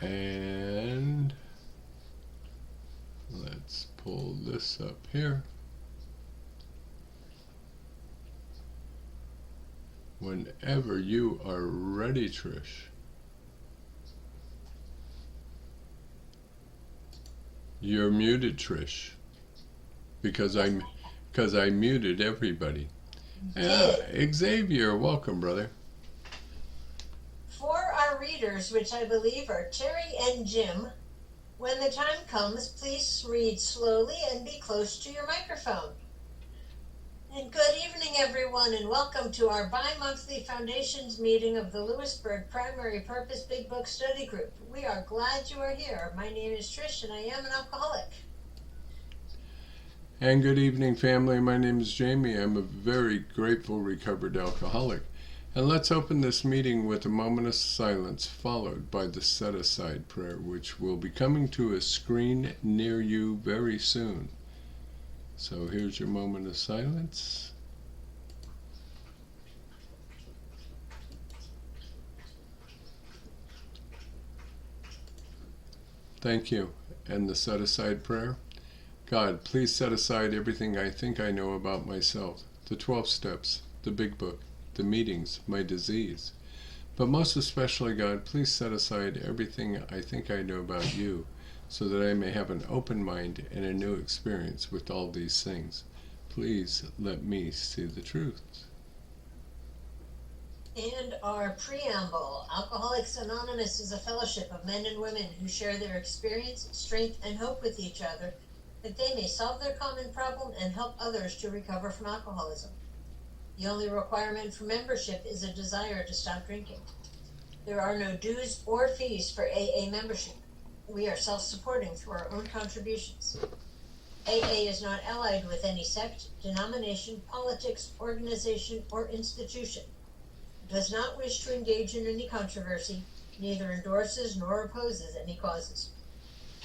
And let's pull this up here. Whenever you are ready, Trish. You're muted, Trish, because I muted everybody. Xavier, welcome, brother. For our readers, which I believe are Terry and Jim, when the time comes, please read slowly and be close to your microphone. And good evening, everyone, and welcome to our bi-monthly Foundations meeting of the Lppbbsg Primary Purpose Big Book Study Group. We are glad you are here. My name is Trish, and I am an alcoholic. And good evening, family. My name is Jamie. I'm a very grateful recovered alcoholic. And let's open this meeting with a moment of silence, followed by the set-aside prayer, which will be coming to a screen near you very soon. So here's your moment of silence. Thank you. And the set-aside prayer. God, please set aside everything I think I know about myself, the 12 steps, the big book, the meetings, my disease. But most especially, God, please set aside everything I think I know about you, so that I may have an open mind and a new experience with all these things. Please let me see the truth. And our preamble. Alcoholics Anonymous is a fellowship of men and women who share their experience, strength, and hope with each other, that they may solve their common problem and help others to recover from alcoholism. The only requirement for membership is a desire to stop drinking. There are no dues or fees for AA membership. We are self-supporting through our own contributions. AA is not allied with any sect, denomination, politics, organization, or institution. It does not wish to engage in any controversy, neither endorses nor opposes any causes.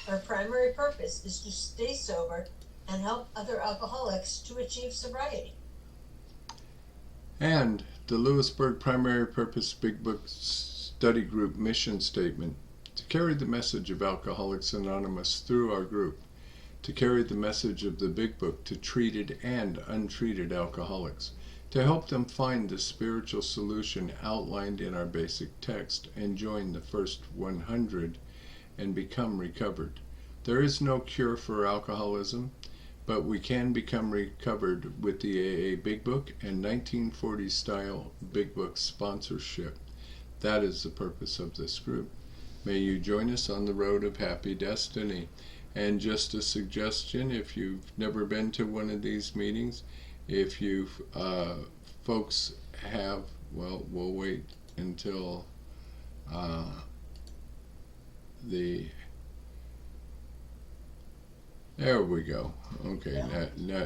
Our primary purpose is to stay sober and help other alcoholics to achieve sobriety. And the Lppbbsg Primary Purpose Big Book Study Group mission statement: to carry the message of Alcoholics Anonymous through our group, to carry the message of the Big Book to treated and untreated alcoholics, to help them find the spiritual solution outlined in our basic text and join the first 100 and become recovered. There is no cure for alcoholism, but we can become recovered with the AA Big Book and 1940s style Big Book sponsorship. That is the purpose of this group. May you join us on the road of happy destiny. And just a suggestion, if you've never been to one of these meetings, if you folks have, well, we'll wait until there we go. Okay,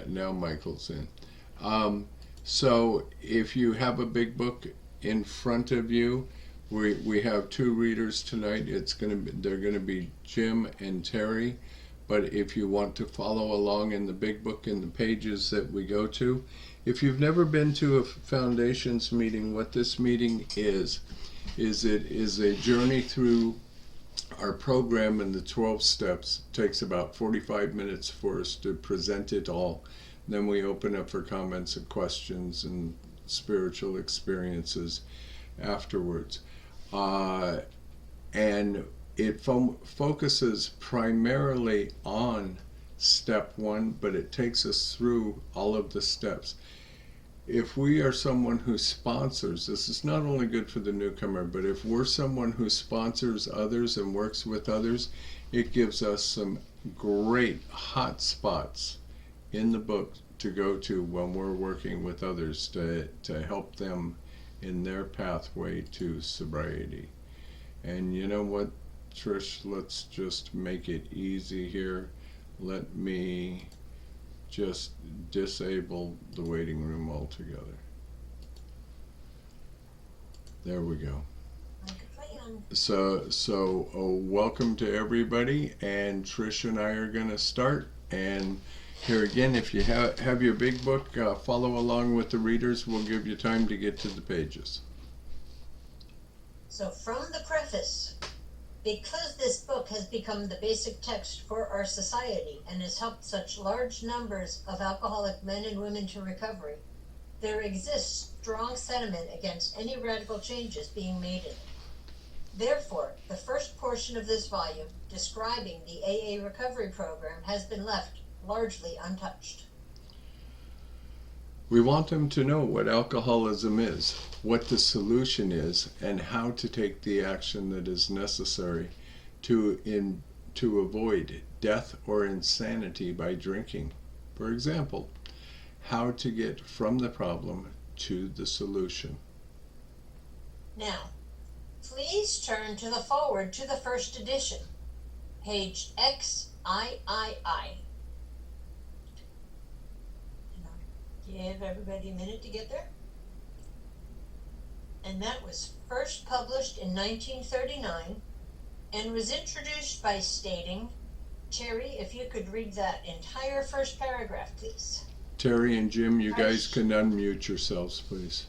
now Michael's in. So if you have a big book in front of you, we have two readers tonight. They're gonna be Jim and Terry. But if you want to follow along in the big book in the pages that we go to, if you've never been to a Foundations meeting, what this meeting is it is a journey through our program in the 12 steps. It takes about 45 minutes for us to present it all. Then we open up for comments and questions and spiritual experiences afterwards. And it focuses primarily on step 1, but it takes us through all of the steps. If we are someone who sponsors, this is not only good for the newcomer, but if we're someone who sponsors others and works with others, it gives us some great hot spots in the book to go to when we're working with others to help them in their pathway to sobriety. And you know what, Trish, let's just make it easy here. Let me just disable the waiting room altogether. There we go. So welcome to everybody, and Trish and I are going to start. And here again, if you have your big book, follow along with the readers. We'll give you time to get to the pages. So from the preface, Because this book has become the basic text for our society and has helped such large numbers of alcoholic men and women to recovery, there exists strong sentiment against any radical changes being made in it. Therefore, the first portion of this volume, describing the AA recovery program, has been left largely untouched. We want them to know what alcoholism is, what the solution is, and how to take the action that is necessary to avoid death or insanity by drinking. For example, how to get from the problem to the solution. Now, please turn to the foreword to the first edition, page XIII. Give everybody a minute to get there. And that was first published in 1939 and was introduced by stating, Terry, if you could read that entire first paragraph, please. Terry and Jim, you guys can unmute yourselves, please.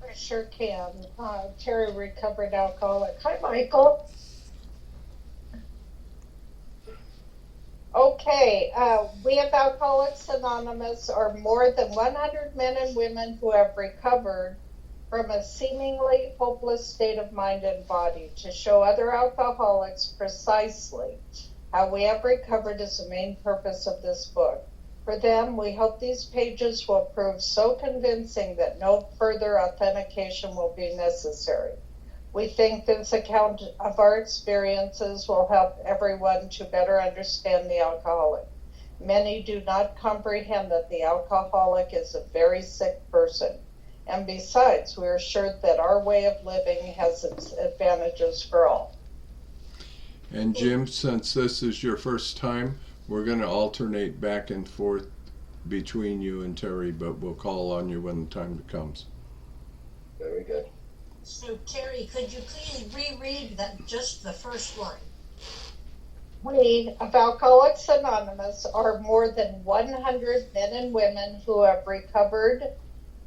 I sure can. Terry, recovered alcoholic. Hi, Michael. Okay, we at Alcoholics Anonymous are more than 100 men and women who have recovered from a seemingly hopeless state of mind and body to show other alcoholics precisely how we have recovered is the main purpose of this book. For them, we hope these pages will prove so convincing that no further authentication will be necessary. We think this account of our experiences will help everyone to better understand the alcoholic. Many do not comprehend that the alcoholic is a very sick person. And besides, we are sure that our way of living has its advantages for all. And Jim, since this is your first time, we're going to alternate back and forth between you and Terry, but we'll call on you when the time comes. Very good. So, Terry, could you please reread that, just the first line? We of Alcoholics Anonymous are more than 100 men and women who have recovered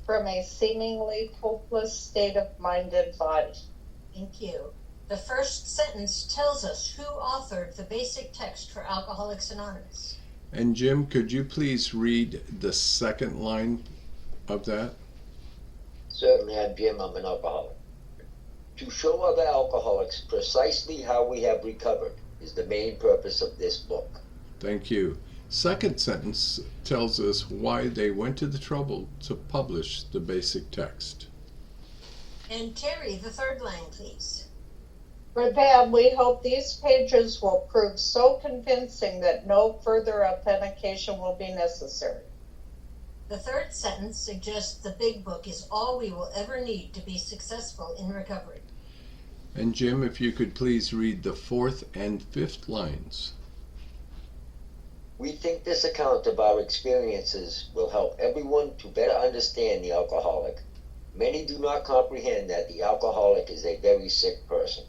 from a seemingly hopeless state of mind and body. Thank you. The first sentence tells us who authored the basic text for Alcoholics Anonymous. And Jim, could you please read the second line of that? Certainly, I'm Jim. I'm an alcoholic. To show other alcoholics precisely how we have recovered is the main purpose of this book. Thank you. Second sentence tells us why they went to the trouble to publish the basic text. And Terry, the third line, please. For them, we hope these pages will prove so convincing that no further authentication will be necessary. The third sentence suggests the big book is all we will ever need to be successful in recovery. And Jim, if you could please read the fourth and fifth lines. We think this account of our experiences will help everyone to better understand the alcoholic. Many do not comprehend that the alcoholic is a very sick person.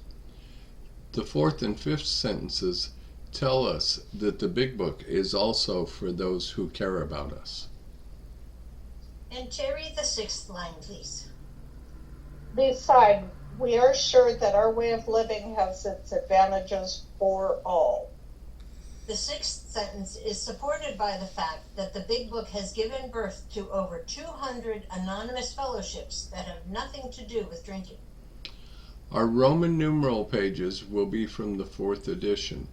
The fourth and fifth sentences tell us that the big book is also for those who care about us. And Terry, the sixth line, please. Besides, we are sure that our way of living has its advantages for all. The sixth sentence is supported by the fact that the big book has given birth to over 200 anonymous fellowships that have nothing to do with drinking. Our Roman numeral pages will be from the fourth edition.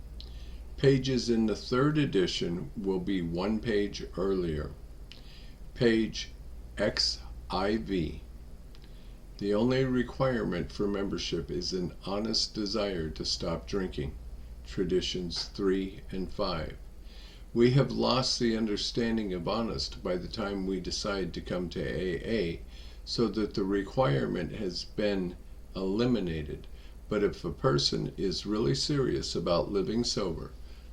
Pages in the third edition will be one page earlier. Page XIV. The only requirement for membership is an honest desire to stop drinking. Traditions 3 and 5. We have lost the understanding of honest by the time we decide to come to AA, so that the requirement has been eliminated. But if a person is really serious about living sober,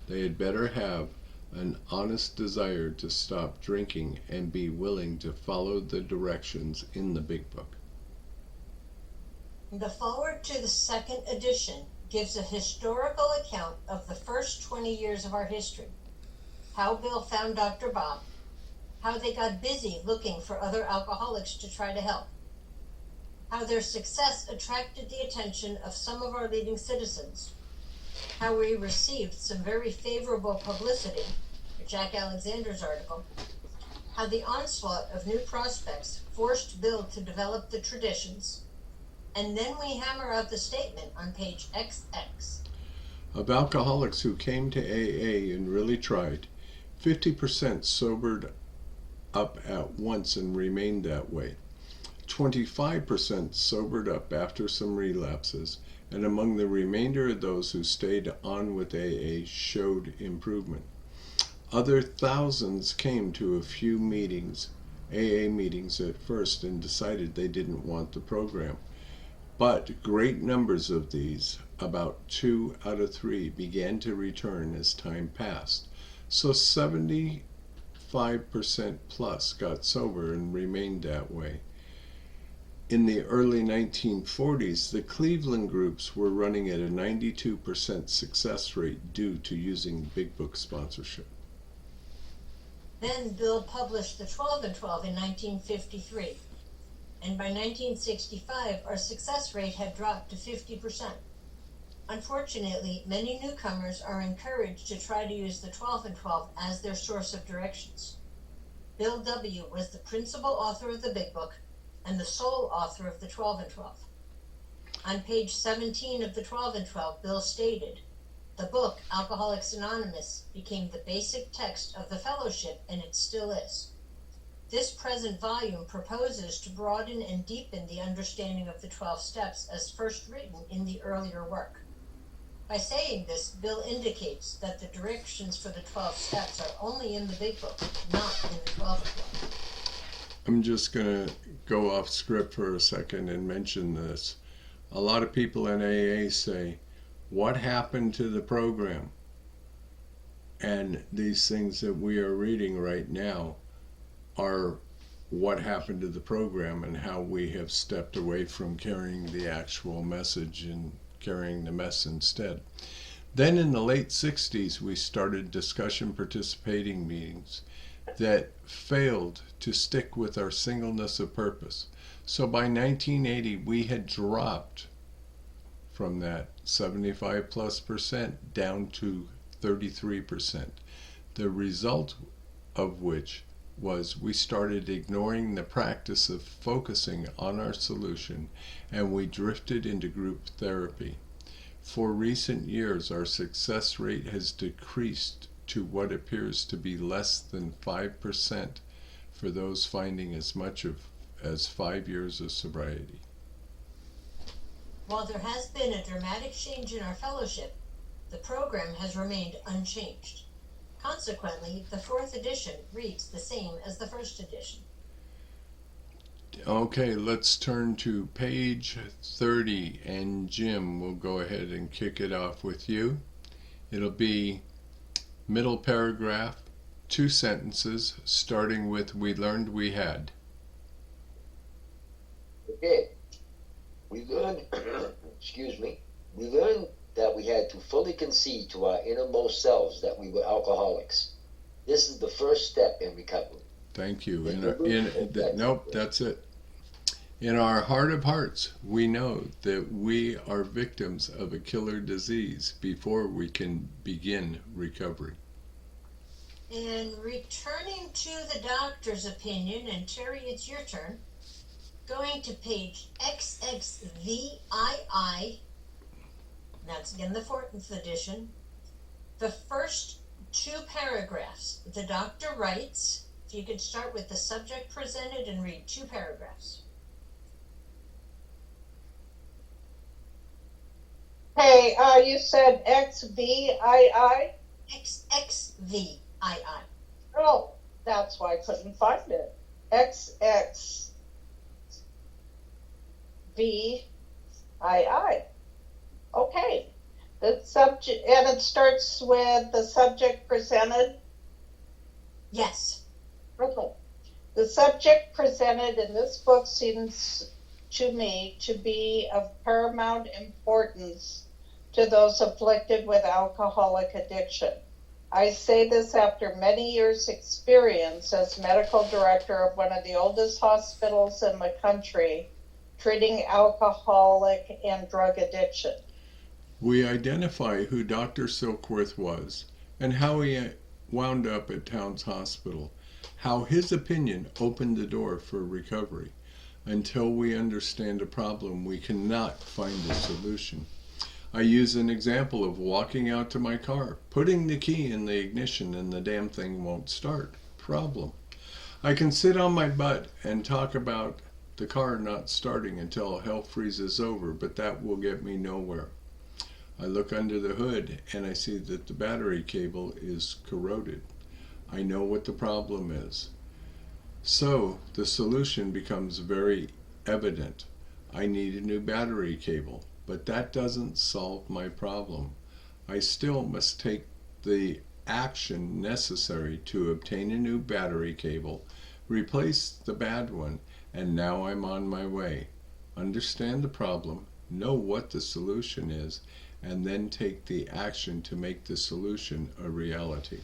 they had better have an honest desire to stop drinking and be willing to follow the directions in the big book. The foreword to the second edition gives a historical account of the first 20 years of our history. How Bill found Dr. Bob, how they got busy looking for other alcoholics to try to help, how their success attracted the attention of some of our leading citizens, how we received some very favorable publicity, Jack Alexander's article, how the onslaught of new prospects forced Bill to develop the traditions, and then we hammer out the statement on page XX. Of alcoholics who came to AA and really tried, 50% sobered up at once and remained that way. 25% sobered up after some relapses, and among the remainder of those who stayed on with AA showed improvement. Other thousands came to a few meetings, AA meetings at first, and decided they didn't want the program. But great numbers of these, about 2 out of 3, began to return as time passed. So 75% plus got sober and remained that way. In the early 1940s, the Cleveland groups were running at a 92% success rate due to using Big Book sponsorship. Then Bill published the 12 and 12 in 1953. And by 1965, our success rate had dropped to 50%. Unfortunately, many newcomers are encouraged to try to use the 12 and 12 as their source of directions. Bill W. was the principal author of the Big Book and the sole author of the 12 and 12. On page 17 of the 12 and 12, Bill stated, "The book, Alcoholics Anonymous, became the basic text of the fellowship, and it still is. This present volume proposes to broaden and deepen the understanding of the 12 steps as first written in the earlier work." By saying this, Bill indicates that the directions for the 12 steps are only in the Big Book, not in the 12 and 12. I'm just going to go off script for a second and mention this. A lot of people in AA say, what happened to the program? And these things that we are reading right now are what happened to the program and how we have stepped away from carrying the actual message and carrying the mess instead. Then in the late 60s, we started discussion participating meetings that failed to stick with our singleness of purpose. So by 1980, we had dropped from that 75+% down to 33%. The result of which was we started ignoring the practice of focusing on our solution, and we drifted into group therapy. For recent years, our success rate has decreased to what appears to be less than 5% for those finding as much as 5 years of sobriety. While there has been a dramatic change in our fellowship, the program has remained unchanged. Consequently, the 4th edition reads the same as the 1st edition. Okay, let's turn to page 30, and Jim will go ahead and kick it off with you. It'll be middle paragraph, 2 sentences, starting with "We learned we had." Okay. We learned, we learned that we had to fully concede to our innermost selves that we were alcoholics. This is the first step in recovery. Thank you. Nope, that's it. In our heart of hearts, we know that we are victims of a killer disease before we can begin recovery. And returning to the doctor's opinion, and Terry, it's your turn. Going to page XXVII, that's again the 4th edition. The first 2 paragraphs, the doctor writes, if you could start with the subject presented and read 2 paragraphs. Hey, you said XVII? XXVII. Oh, that's why I couldn't find it. XXVII. Okay. The subject, and it starts with the subject presented? Yes. Okay. The subject presented in this book seems to me to be of paramount importance to those afflicted with alcoholic addiction. I say this after many years' experience as medical director of one of the oldest hospitals in the country treating alcoholic and drug addiction. We identify who Dr. Silkworth was and how he wound up at Towns Hospital, how his opinion opened the door for recovery. Until we understand a problem, we cannot find a solution. I use an example of walking out to my car, putting the key in the ignition, and the damn thing won't start. Problem. I can sit on my butt and talk about the car not starting until hell freezes over, but that will get me nowhere. I look under the hood and I see that the battery cable is corroded. I know what the problem is. So the solution becomes very evident. I need a new battery cable, but that doesn't solve my problem. I still must take the action necessary to obtain a new battery cable, replace the bad one, and now I'm on my way. Understand the problem, know what the solution is, and then take the action to make the solution a reality.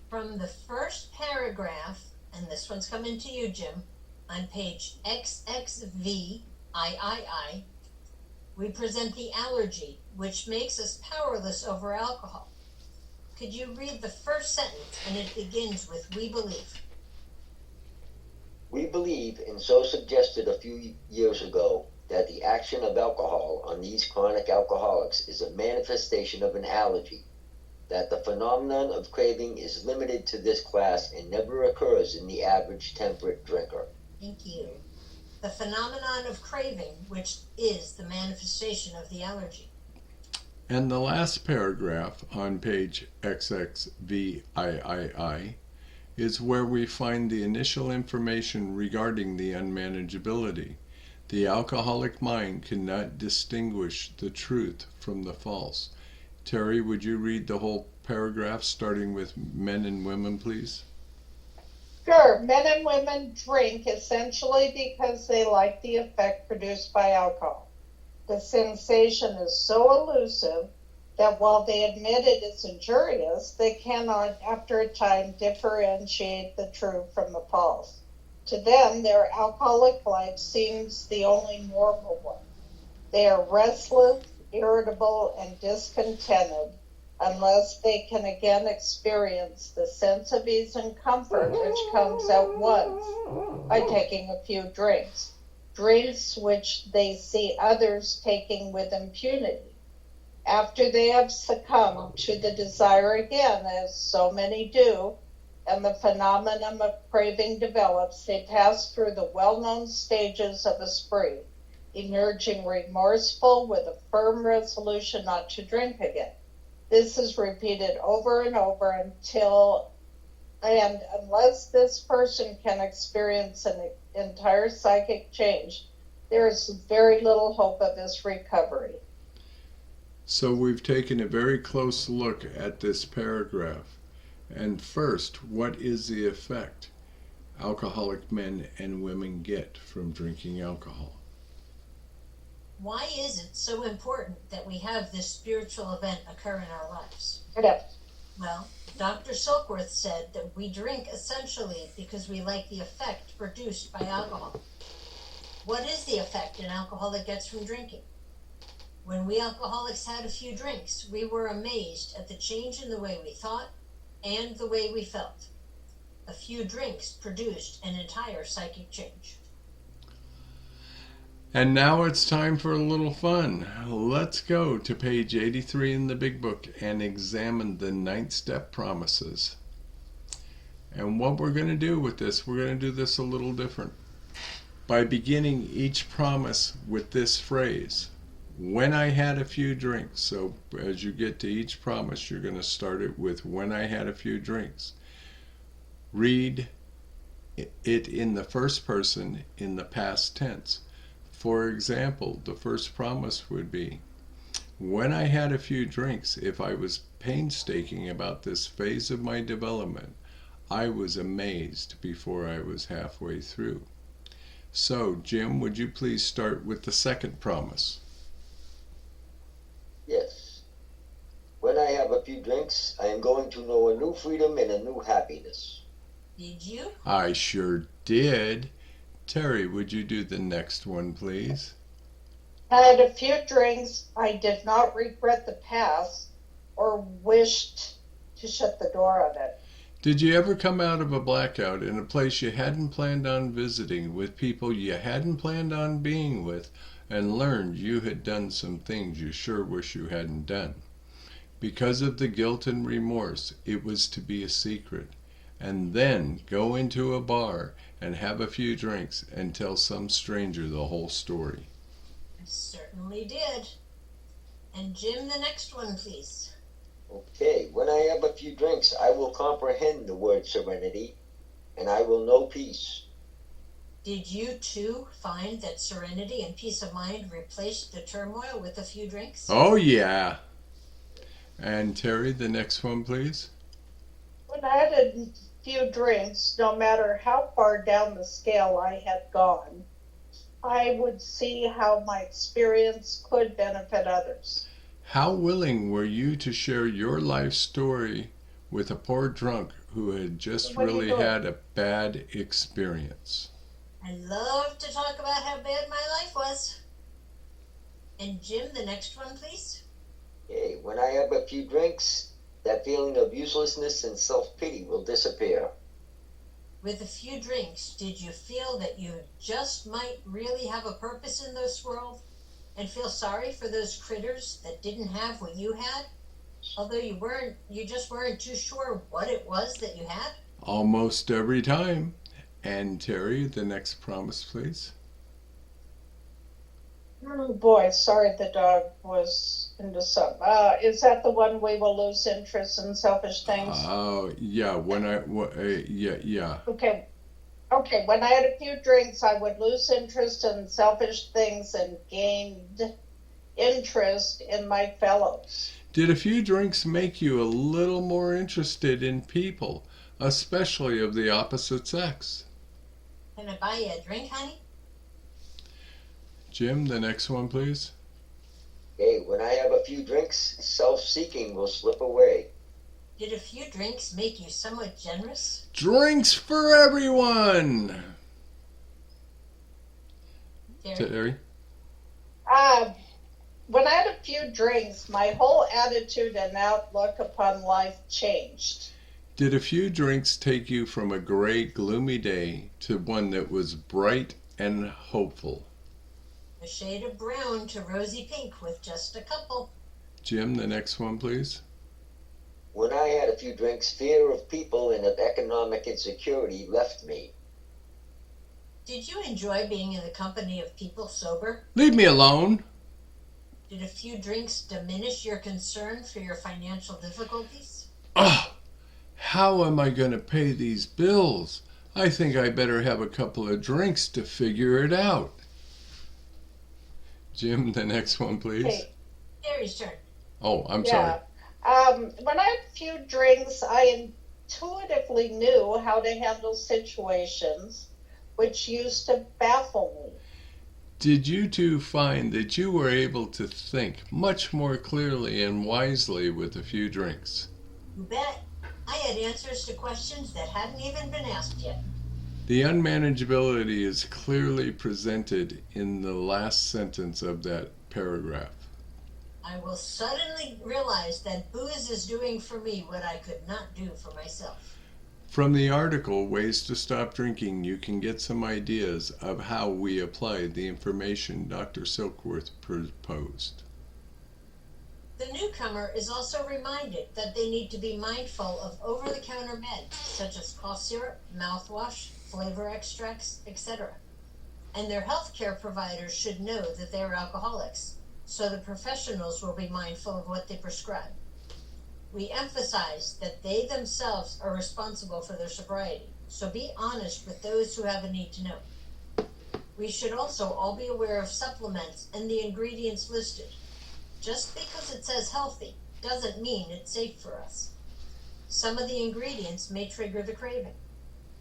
From the first paragraph, and this one's coming to you, Jim, on page XXVIII, we present the allergy which makes us powerless over alcohol. Could you read the first sentence? And it begins with, "We believe." We believe, and so suggested a few years ago, that the action of alcohol on these chronic alcoholics is a manifestation of an allergy, that the phenomenon of craving is limited to this class and never occurs in the average temperate drinker. Thank you. The phenomenon of craving, which is the manifestation of the allergy. And the last paragraph on page XXVIII is where we find the initial information regarding the unmanageability. The alcoholic mind cannot distinguish the truth from the false. Terry, would you read the whole paragraph starting with men and women, please? Sure, men and women drink essentially because they like the effect produced by alcohol. The sensation is so elusive that while they admit it is injurious, they cannot, after a time, differentiate the true from the false. To them, their alcoholic life seems the only normal one. They are restless, irritable, and discontented unless they can again experience the sense of ease and comfort which comes at once by taking a few drinks, drinks which they see others taking with impunity. After they have succumbed to the desire again, as so many do, and the phenomenon of craving develops, they pass through the well-known stages of a spree, emerging remorseful with a firm resolution not to drink again. This is repeated over and over unless this person can experience an entire psychic change, there is very little hope of his recovery. So we've taken a very close look at this paragraph. And first, what is the effect alcoholic men and women get from drinking alcohol? Why is it so important that we have this spiritual event occur in our lives? Yeah. Well, Dr. Silkworth said that we drink essentially because we like the effect produced by alcohol. What is the effect an alcoholic gets from drinking? When we alcoholics had a few drinks, we were amazed at the change in the way we thought and the way we felt. A few drinks produced an entire psychic change. And now it's time for a little fun. Let's go to page 83 in the Big Book and examine the 9th step promises. And what we're going to do with this, we're going to do this a little different. By beginning each promise with this phrase, when I had a few drinks. So as you get to each promise, you're going to start it with when I had a few drinks. Read it in the first person in the past tense. For example, the first promise would be, when I had a few drinks, if I was painstaking about this phase of my development, I was amazed before I was halfway through. So, Jim, would you please start with the second promise? Yes. When I have a few drinks, I am going to know a new freedom and a new happiness. Did you? I sure did. Terry, would you do the next one, please? I had a few drinks. I did not regret the past or wished to shut the door on it. Did you ever come out of a blackout in a place you hadn't planned on visiting with people you hadn't planned on being with and learned you had done some things you sure wish you hadn't done? Because of the guilt and remorse, it was to be a secret. And then go into a bar and have a few drinks and tell some stranger the whole story. I certainly did. And Jim, the next one, please. Okay, when I have a few drinks, I will comprehend the word serenity, and I will know peace. Did you too find that serenity and peace of mind replaced the turmoil with a few drinks? Oh, yeah. And Terry, the next one, please. When I had a few drinks, no matter how far down the scale I had gone, I would see how my experience could benefit others. How willing were you to share your life story with a poor drunk who had just really had a bad experience? I love to talk about how bad my life was. And Jim, the next one, please. Okay, when I have a few drinks, that feeling of uselessness and self-pity will disappear. With a few drinks, did you feel that you just might really have a purpose in this world and feel sorry for those critters that didn't have what you had? Although you just weren't too sure what it was that you had? Almost every time. And Terry, the next promise, please. Oh boy, sorry the dog was into something. Is that the one we will lose interest in selfish things? Oh, yeah. Yeah. Okay, when I had a few drinks, I would lose interest in selfish things and gained interest in my fellows. Did a few drinks make you a little more interested in people, especially of the opposite sex? Can I buy you a drink, honey? Jim, the next one, please. Okay, when I have a few drinks, self-seeking will slip away. Did a few drinks make you somewhat generous? Drinks for everyone! Terry? When I had a few drinks, my whole attitude and outlook upon life changed. Did a few drinks take you from a gray, gloomy day to one that was bright and hopeful? A shade of brown to rosy pink with just a couple. Jim, the next one, please. When I had a few drinks, fear of people and of economic insecurity left me. Did you enjoy being in the company of people sober? Leave me alone. Did a few drinks diminish your concern for your financial difficulties? Oh, how am I going to pay these bills? I think I better have a couple of drinks to figure it out. Jim, the next one, please. Okay. Terry's turn. Oh, I'm sorry. When I had a few drinks, I intuitively knew how to handle situations which used to baffle me. Did you two find that you were able to think much more clearly and wisely with a few drinks? You bet. I had answers to questions that hadn't even been asked yet. The unmanageability is clearly presented in the last sentence of that paragraph. I will suddenly realize that booze is doing for me what I could not do for myself. From the article, Ways to Stop Drinking, you can get some ideas of how we applied the information Dr. Silkworth proposed. The newcomer is also reminded that they need to be mindful of over-the-counter meds such as cough syrup, mouthwash, flavor extracts, etc. And their healthcare providers should know that they are alcoholics, so the professionals will be mindful of what they prescribe. We emphasize that they themselves are responsible for their sobriety, so be honest with those who have a need to know. We should also all be aware of supplements and the ingredients listed. Just because it says healthy doesn't mean it's safe for us. Some of the ingredients may trigger the craving.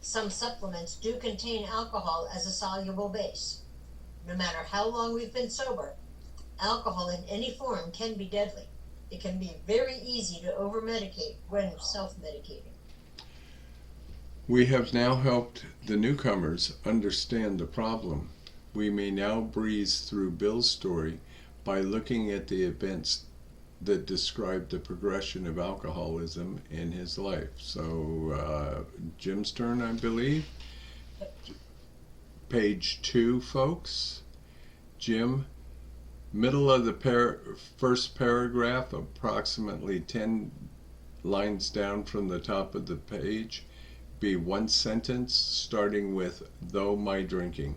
Some supplements do contain alcohol as a soluble base. No matter how long we've been sober, alcohol in any form can be deadly. It can be very easy to over-medicate when self-medicating. We have now helped the newcomers understand the problem. We may now breeze through Bill's story by looking at the events that describe the progression of alcoholism in his life. So, Jim's turn, I believe. Page 2, folks. Jim, middle of the first paragraph, approximately 10 lines down from the top of the page, be one sentence starting with, though my drinking.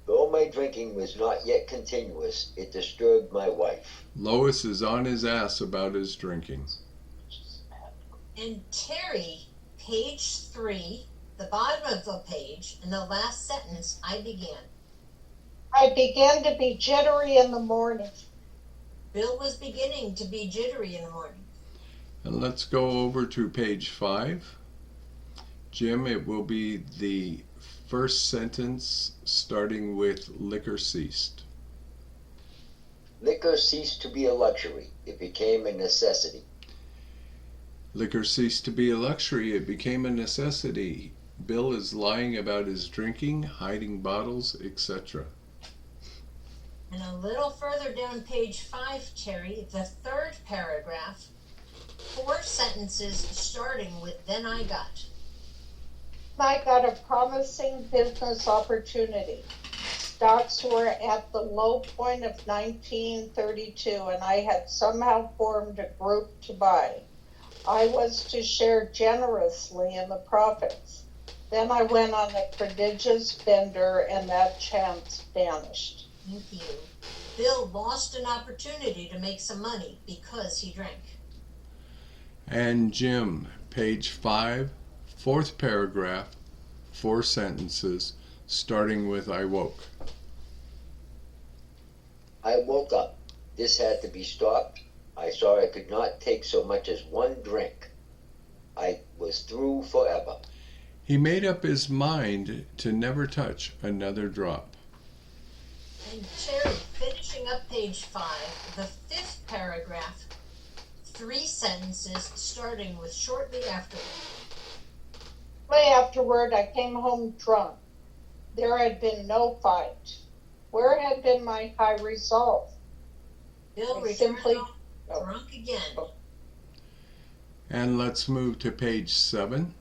Though my drinking was not yet continuous, it disturbed my wife. Lois is on his ass about his drinking. And Terry, page 3, the bottom of the page, in the last sentence, I began to be jittery in the morning. Bill was beginning to be jittery in the morning. And let's go over to page 5. Jim, it will be the first sentence starting with liquor ceased. Liquor ceased to be a luxury. It became a necessity. Liquor ceased to be a luxury. It became a necessity. Bill is lying about his drinking, hiding bottles, etc. And a little further down page 5, Terry, the third paragraph, 4 sentences starting with then I got a promising business opportunity. Stocks were at the low point of 1932, and I had somehow formed a group to buy. I was to share generously in the profits. Then I went on a prodigious bender, and that chance vanished. Thank you. Bill lost an opportunity to make some money because he drank. And Jim, page 5, fourth paragraph, 4 sentences, starting with I woke. I woke up. This had to be stopped. I saw I could not take so much as one drink. I was through forever. He made up his mind to never touch another drop. And Terry, finishing up page 5, the 5th paragraph, 3 sentences starting with shortly afterward. Shortly afterward, I came home drunk. There had been no fight. Where had been my high resolve? Bill returned simply home drunk again. And let's move to page 7.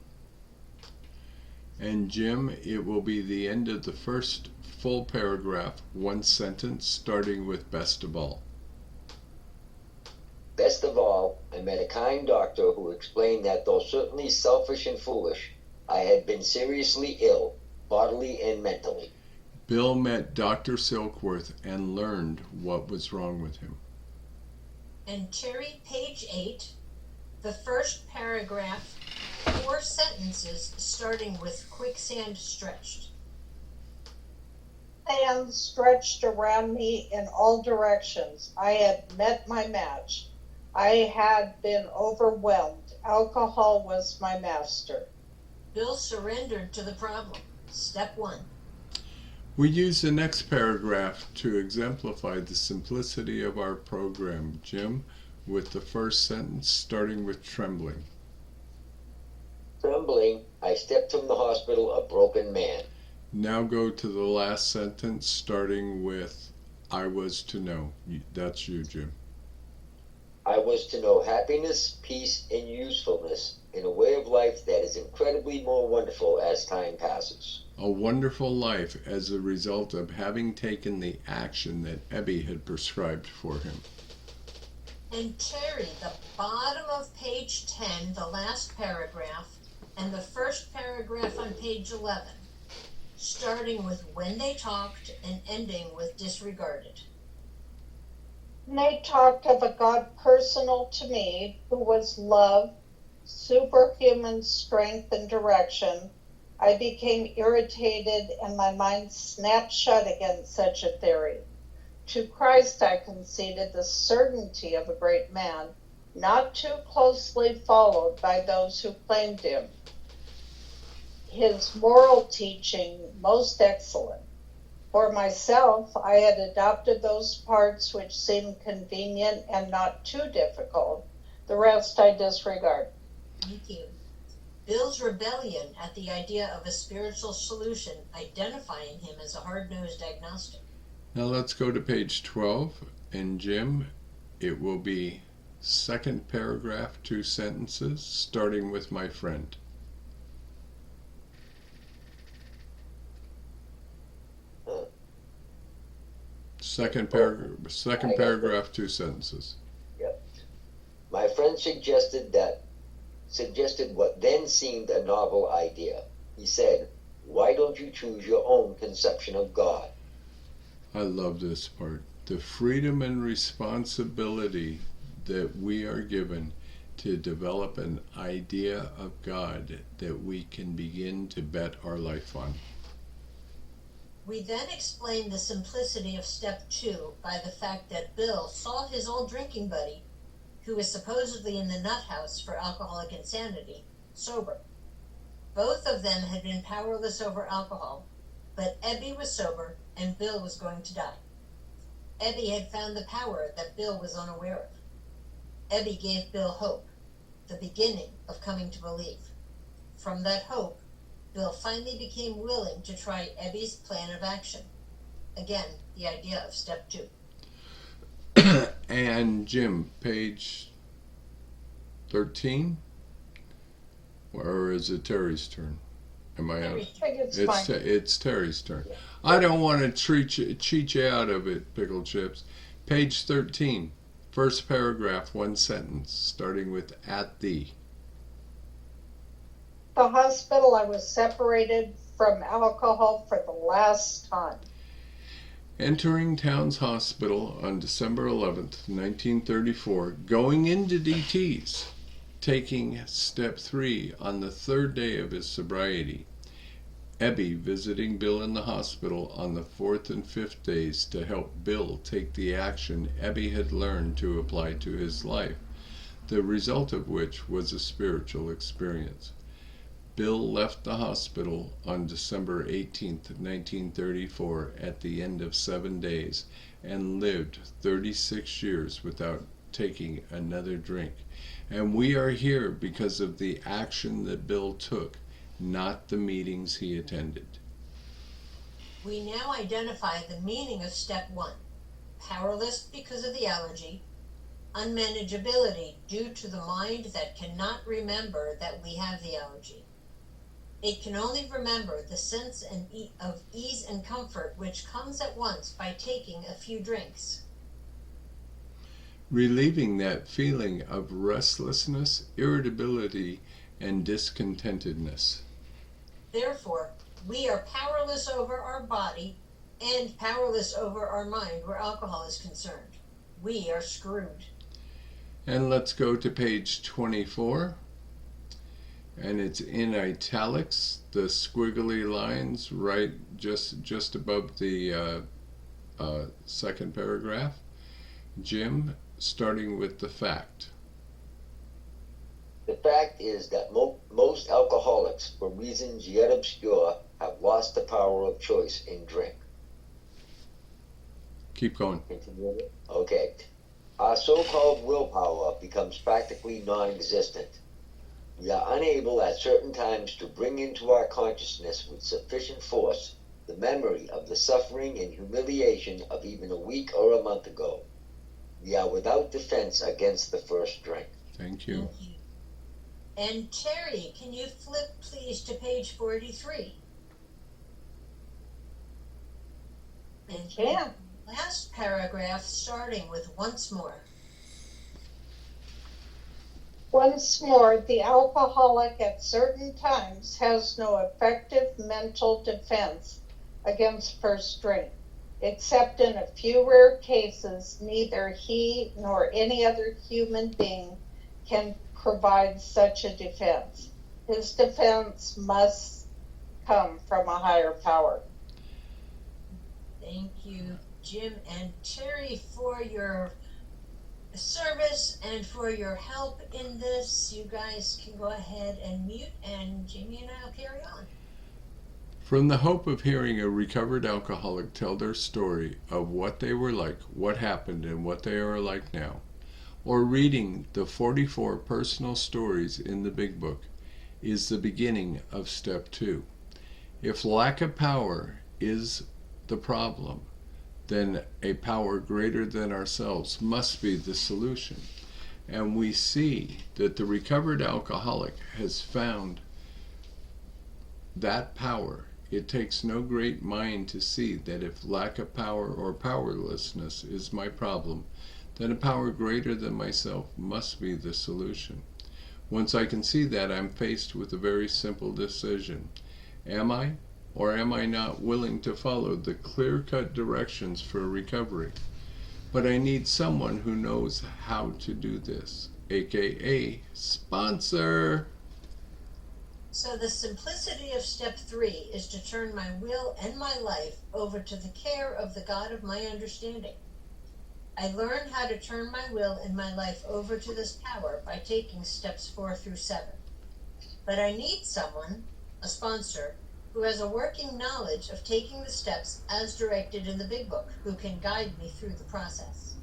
And Jim, it will be the end of the first full paragraph, 1 sentence, starting with best of all. Best of all, I met a kind doctor who explained that though certainly selfish and foolish, I had been seriously ill, bodily and mentally. Bill met Dr. Silkworth and learned what was wrong with him. And Terry, page 8, the first paragraph, 4 sentences starting with quicksand stretched. Sand stretched around me in all directions. I had met my match. I had been overwhelmed. Alcohol was my master. Bill surrendered to the problem. Step 1. We use the next paragraph to exemplify the simplicity of our program, Jim, with the first sentence starting with trembling. Trembling, I stepped from the hospital a broken man. Now go to the last sentence starting with I was to know. That's you, Jim. I was to know happiness, peace, and usefulness in a way of life that is incredibly more wonderful as time passes. A wonderful life as a result of having taken the action that Ebby had prescribed for him. And Terry, the bottom of page 10, the last paragraph, and the first paragraph on page 11, starting with when they talked and ending with disregarded. They talked of a God personal to me who was love, superhuman strength and direction. I became irritated and my mind snapped shut against such a theory. To Christ I conceded the certainty of a great man, not too closely followed by those who claimed him. His moral teaching most excellent. For myself, I had adopted those parts which seemed convenient and not too difficult. The rest I disregard. Thank you. Bill's rebellion at the idea of a spiritual solution, identifying him as a hard-nosed agnostic. Now let's go to page 12, and Jim, it will be second paragraph, 2 sentences, starting with my friend. Second paragraph, 2 sentences. Yep. My friend suggested what then seemed a novel idea. He said, "Why don't you choose your own conception of God?" I love this part. The freedom and responsibility that we are given to develop an idea of God that we can begin to bet our life on. We then explained the simplicity of step 2 by the fact that Bill saw his old drinking buddy, who was supposedly in the nut house for alcoholic insanity, sober. Both of them had been powerless over alcohol, but Ebby was sober and Bill was going to die. Ebby had found the power that Bill was unaware of. Ebby gave Bill hope, the beginning of coming to believe. From that hope, Bill finally became willing to try Ebby's plan of action. Again, the idea of step 2. And Jim, page 13? Or is it Terry's turn? Am I out? It's Terry's turn. Yeah. I don't want to cheat you out of it, Pickle Chips. Page 13, first paragraph, 1 sentence, starting with "at the." The hospital, I was separated from alcohol for the last time. Entering Towns Hospital on December 11th, 1934, going into DT's, taking step 3 on the 3rd day of his sobriety. Ebby visiting Bill in the hospital on the 4th and 5th days to help Bill take the action Ebby had learned to apply to his life, the result of which was a spiritual experience. Bill left the hospital on December 18th, 1934 at the end of 7 days and lived 36 years without taking another drink. And we are here because of the action that Bill took, not the meetings he attended. We now identify the meaning of step 1. Powerless because of the allergy, unmanageability due to the mind that cannot remember that we have the allergy. It can only remember the sense of ease and comfort which comes at once by taking a few drinks. Relieving that feeling of restlessness, irritability, and discontentedness. Therefore, we are powerless over our body and powerless over our mind where alcohol is concerned. We are screwed. And let's go to page 24. And it's in italics, the squiggly lines right just above the second paragraph. Jim, starting with the fact. The fact is that most alcoholics, for reasons yet obscure, have lost the power of choice in drink. Keep going. Continue. Okay. Our so-called willpower becomes practically non-existent. We are unable at certain times to bring into our consciousness with sufficient force the memory of the suffering and humiliation of even a week or a month ago. We are without defense against the first drink. Thank you. Thank you. And Terry, can you flip please to page 43? And can. Last paragraph starting with once more. Once more, the alcoholic at certain times has no effective mental defense against first drink. Except in a few rare cases, neither he nor any other human being can provide such a defense. His defense must come from a higher power. Thank you, Jim and Terry, for your service and for your help in this. You guys can go ahead and mute, and Jamie and I will carry on. From the hope of hearing a recovered alcoholic tell their story of what they were like, what happened, and what they are like now, or reading the 44 personal stories in the Big Book is the beginning of step 2. If lack of power is the problem, then a power greater than ourselves must be the solution. And we see that the recovered alcoholic has found that power. It takes no great mind to see that if lack of power or powerlessness is my problem, then a power greater than myself must be the solution. Once I can see that, I'm faced with a very simple decision. Am I or am I not willing to follow the clear-cut directions for recovery? But I need someone who knows how to do this, aka sponsor. So the simplicity of step 3 is to turn my will and my life over to the care of the God of my understanding. I learned how to turn my will and my life over to this power by taking steps 4 through 7. But I need someone, a sponsor, who has a working knowledge of taking the steps as directed in the Big Book, who can guide me through the process.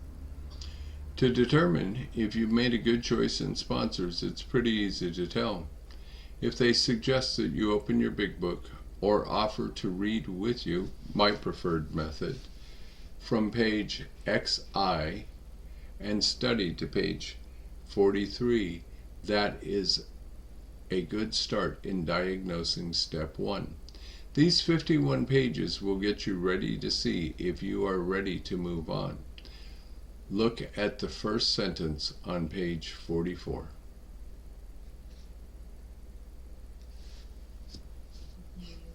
To determine if you've made a good choice in sponsors, it's pretty easy to tell. If they suggest that you open your Big Book or offer to read with you, my preferred method, from page XI and study to page 43, that is a good start in diagnosing step 1. These 51 pages will get you ready to see if you are ready to move on. Look at the first sentence on page 44.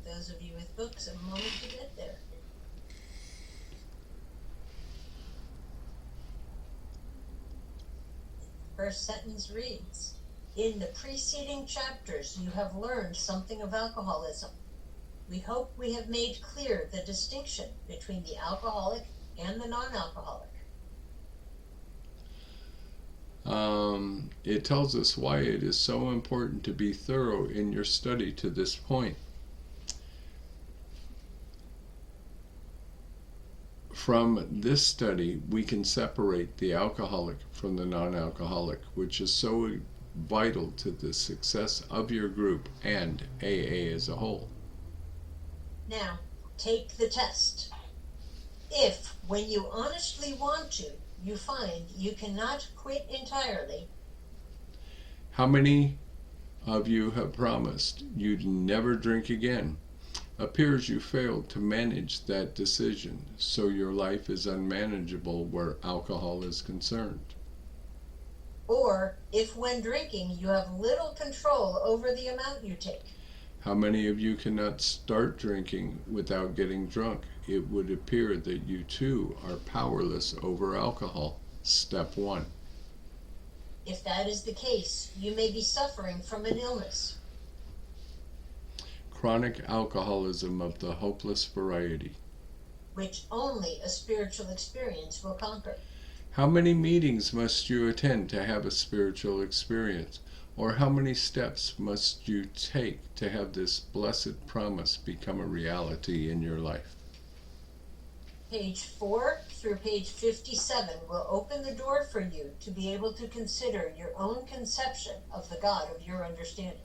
Those of you with books, a moment to get there. First sentence reads, in the preceding chapters you have learned something of alcoholism. We hope we have made clear the distinction between the alcoholic and the non-alcoholic. It tells us why it is so important to be thorough in your study to this point. From this study, we can separate the alcoholic from the non-alcoholic, which is so vital to the success of your group and AA as a whole. Now, take the test. If, when you honestly want to, you find you cannot quit entirely. How many of you have promised you'd never drink again? Appears you failed to manage that decision, so your life is unmanageable where alcohol is concerned. Or, if when drinking you have little control over the amount you take. How many of you cannot start drinking without getting drunk? It would appear that you too are powerless over alcohol. Step 1. If that is the case, you may be suffering from an illness. Chronic alcoholism of the hopeless variety, which only a spiritual experience will conquer. How many meetings must you attend to have a spiritual experience? Or how many steps must you take to have this blessed promise become a reality in your life? Page 4 through page 57 will open the door for you to be able to consider your own conception of the God of your understanding.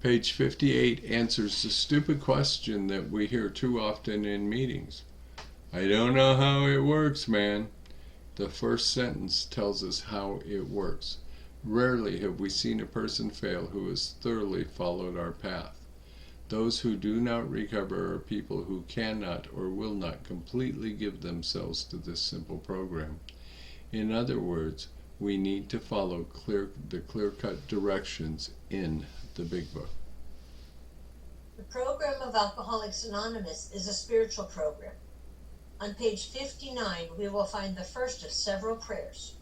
Page 58 answers the stupid question that we hear too often in meetings. I don't know how it works, man. The first sentence tells us how it works. Rarely have we seen a person fail who has thoroughly followed our path. Those who do not recover are people who cannot or will not completely give themselves to this simple program. In other words, we need to follow the clear-cut directions in the Big Book. The program of Alcoholics Anonymous is a spiritual program. On page 59, we will find the first of several prayers.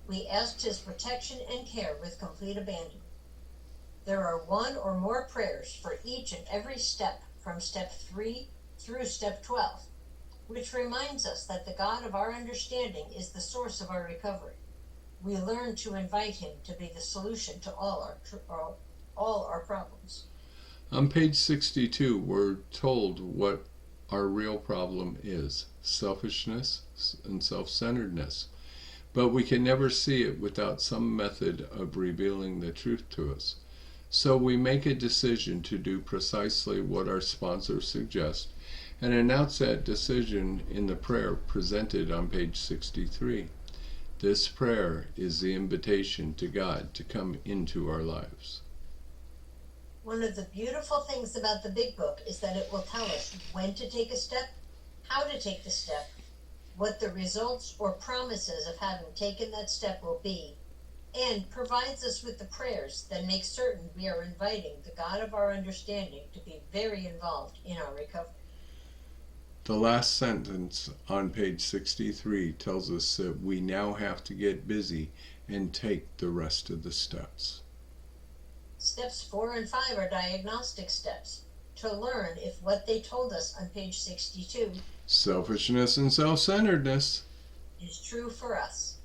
We asked His protection and care with complete abandon. There are one or more prayers for each and every step from step 3 through step 12, which reminds us that the God of our understanding is the source of our recovery. We learn to invite Him to be the solution to all our problems. On page 62, we're told what our real problem is: selfishness and self-centeredness. But we can never see it without some method of revealing the truth to us. So we make a decision to do precisely what our sponsors suggest and announce that decision in the prayer presented on page 63. This prayer is the invitation to God to come into our lives. One of the beautiful things about the Big Book is that it will tell us when to take a step, how to take the step, what the results or promises of having taken that step will be, and provides us with the prayers that make certain we are inviting the God of our understanding to be very involved in our recovery. The last sentence on page 63 tells us that we now have to get busy and take the rest of the steps. Steps 4 and 5 are diagnostic steps to learn if what they told us on page 62, selfishness and self-centeredness, is true for us.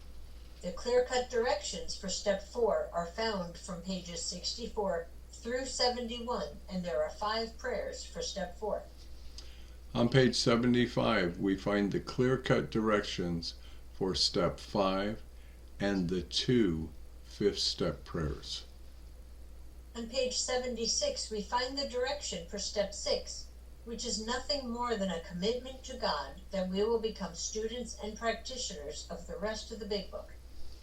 The clear-cut directions for step 4 are found from pages 64 through 71, and there are 5 prayers for step 4. On page 75, we find the clear-cut directions for step 5 and the 2 fifth-step prayers. On page 76, we find the direction for step 6, which is nothing more than a commitment to God that we will become students and practitioners of the rest of the Big Book.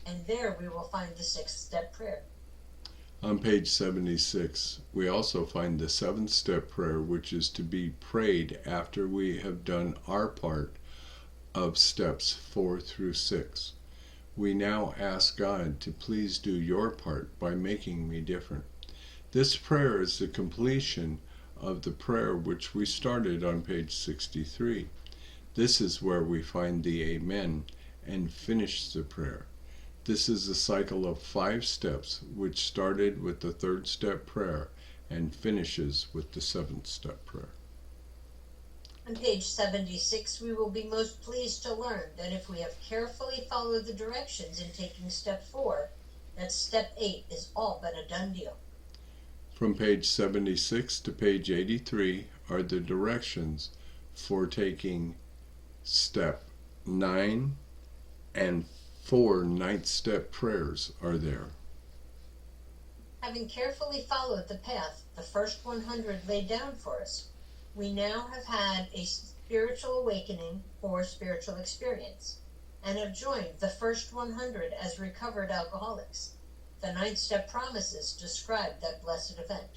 And there we will find the 6th-step prayer. On page 76, we also find the 7th-step prayer, which is to be prayed after we have done our part of steps 4 through 6. We now ask God to please do your part by making me different. This prayer is the completion of the prayer which we started on page 63. This is where we find the Amen and finish the prayer. This is a cycle of 5 steps, which started with the 3rd-step prayer and finishes with the 7th-step prayer. On page 76, we will be most pleased to learn that if we have carefully followed the directions in taking step 4, that step 8 is all but a done deal. From page 76 to page 83 are the directions for taking step 9 and 4 ninth-step prayers are there. Having carefully followed the path the first 100 laid down for us, we now have had a spiritual awakening or spiritual experience, and have joined the first 100 as recovered alcoholics. The 9th-step promises describe that blessed event.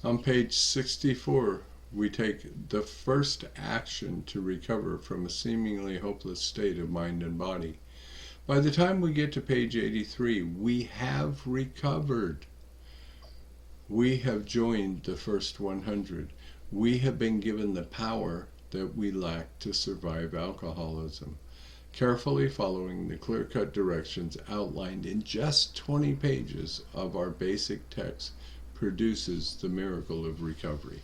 On page 64, we take the first action to recover from a seemingly hopeless state of mind and body. By the time we get to page 83, we have recovered. We have joined the first 100. We have been given the power that we lack to survive alcoholism. Carefully following the clear-cut directions outlined in just 20 pages of our basic text produces the miracle of recovery.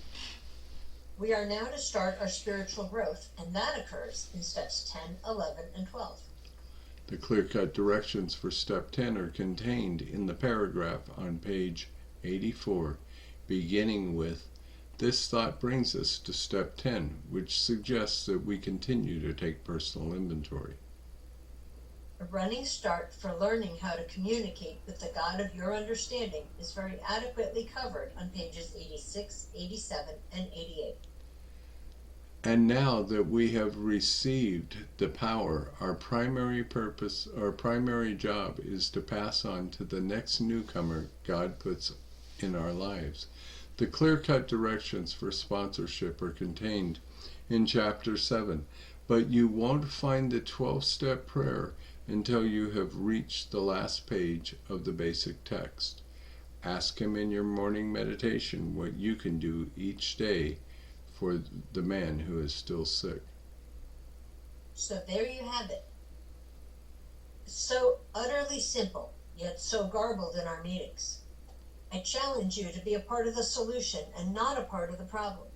We are now to start our spiritual growth, and that occurs in steps 10, 11, and 12. The clear-cut directions for step 10 are contained in the paragraph on page 84, beginning with, "This thought brings us to step 10, which suggests that we continue to take personal inventory." A running start for learning how to communicate with the God of your understanding is very adequately covered on pages 86, 87, and 88. And now that we have received the power, our primary purpose, our primary job is to pass on to the next newcomer God puts in our lives. The clear-cut directions for sponsorship are contained in chapter 7, but you won't find the 12-step prayer until you have reached the last page of the basic text. Ask Him in your morning meditation what you can do each day for the man who is still sick. So there you have it. So utterly simple, yet so garbled in our meetings. I challenge you to be a part of the solution and not a part of the problem.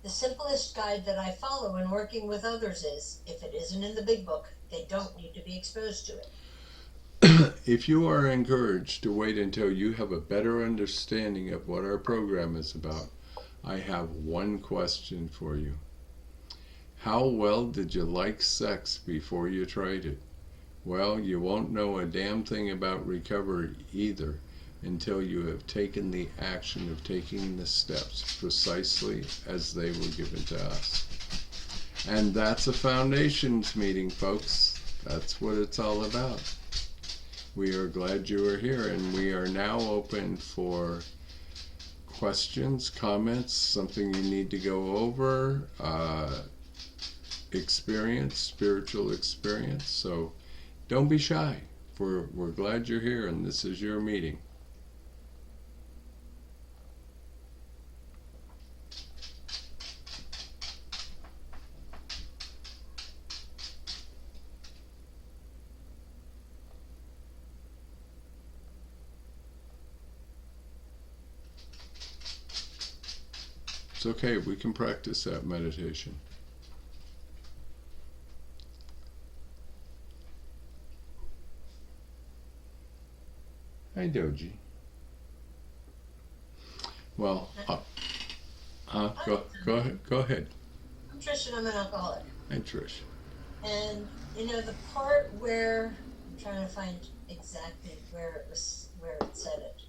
The simplest guide that I follow in working with others is, if it isn't in the Big Book, they don't need to be exposed to it. If you are encouraged to wait until you have a better understanding of what our program is about, I have one question for you. How well did you like sex before you tried it? Well, you won't know a damn thing about recovery either until you have taken the action of taking the steps precisely as they were given to us. And that's a foundations meeting, folks. That's what it's all about. We are glad you are here, and we are now open for questions, comments, something you need to go over, spiritual experience. So don't be shy. We're glad you're here, and this is your meeting. It's okay, we can practice that meditation. Hi, Doji. Well, go ahead. I'm Trish and I'm an alcoholic. Hi, Trish. And the part where I'm trying to find exactly where it said it.